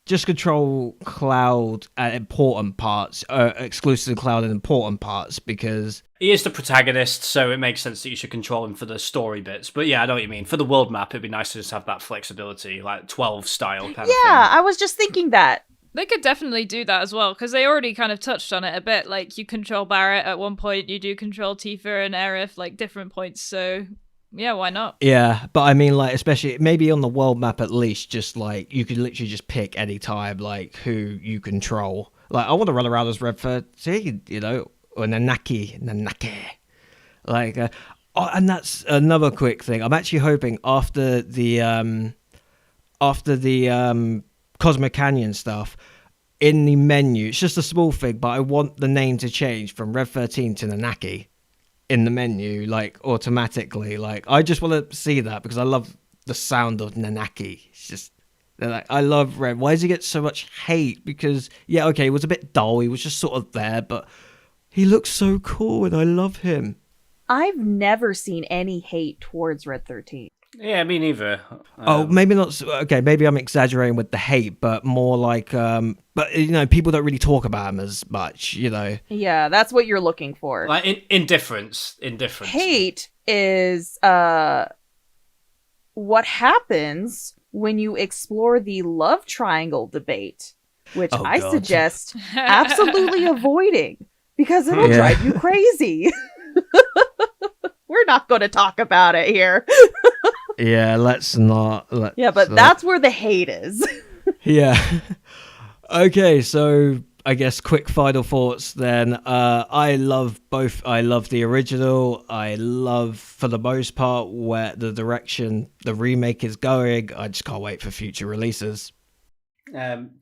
Just control Cloud at important parts, exclusive Cloud and important parts, because... He is the protagonist, so it makes sense that you should control him for the story bits. But yeah, I know what you mean. For the world map, it'd be nice to just have that flexibility, like 12 style kind of thing. Yeah, I was just thinking that. They could definitely do that as well, because they already kind of touched on it a bit. Like, you control Barrett at one point, you do control Tifa and Aerith, like, different points, so... Yeah, why not? Yeah, but I mean, like, especially maybe on the world map at least, just like you could literally just pick any time, like who you control. Like, I want to run around as Red 13, you know, or Nanaki. Like, and that's another quick thing. I'm actually hoping after the Cosmic Canyon stuff in the menu, it's just a small thing, but I want the name to change from Red 13 to Nanaki. In the menu, like automatically, like I just want to see that because I love the sound of Nanaki. It's just, they're like, I love Red. Why does he get so much hate? Because yeah, okay, he was a bit dull. He was just sort of there, but he looks so cool, and I love him. I've never seen any hate towards Red 13. Yeah, me neither. Maybe not. Okay, maybe I'm exaggerating with the hate, but more like, but you know, people don't really talk about him as much, you know. Yeah, that's what you're looking for. Like indifference. Hate is what happens when you explore the love triangle debate, which I suggest absolutely avoiding because it'll drive you crazy. We're not going to talk about it here. Yeah, let's not. That's where the hate is. Yeah. Okay, so I guess quick final thoughts then. I love both. I love the original. I love, for the most part, where the direction the remake is going. I just can't wait for future releases.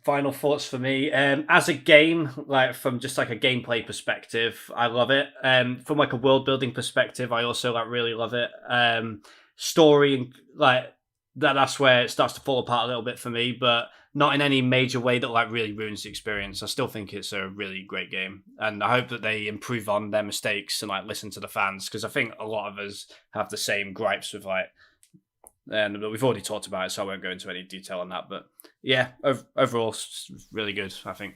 Final thoughts for me. As a game, like from just like a gameplay perspective, I love it. From like a world building perspective, I also like really love it. Story and like that's where it starts to fall apart a little bit for me, but not in any major way that like really ruins the experience. I still think it's a really great game, and I hope that they improve on their mistakes and like listen to the fans, because I think a lot of us have the same gripes with like, and we've already talked about it, so I won't go into any detail on that. But yeah, overall, really good, I think.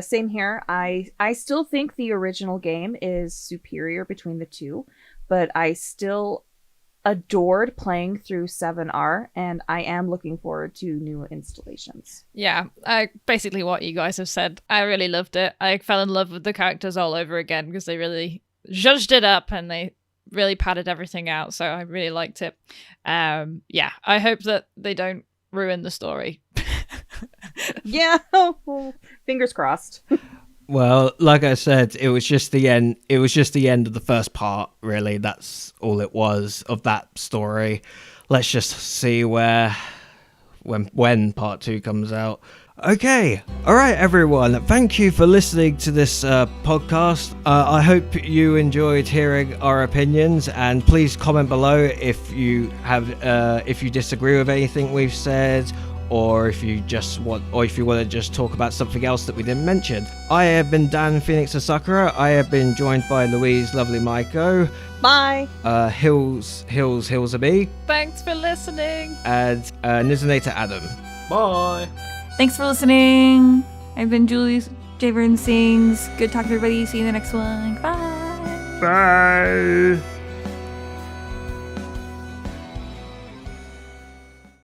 Same here. I still think the original game is superior between the two, but I still adored playing through 7R, and I am looking forward to new installations. Yeah, basically what you guys have said. I really loved it. I fell in love with the characters all over again because they really zhuzhed it up and they really padded everything out, so I really liked it. Yeah, I hope that they don't ruin the story. Yeah, fingers crossed. Well, like I said, it was just the end. It was just the end of the first part, really. That's all it was of that story. Let's just see when part 2 comes out. Okay. All right, everyone. Thank you for listening to this podcast. I hope you enjoyed hearing our opinions, and please comment below if you disagree with anything we've said, or if you want to just talk about something else that we didn't mention. I have been Dan Phoenix Asakura. I have been joined by Louise Lovely Maiko. Bye. Hilzabee. Thanks for listening. And Nizanator Adam. Bye. Thanks for listening. I've been Julie's Jvernsings. Good talking to everybody. See you in the next one. Bye. Bye.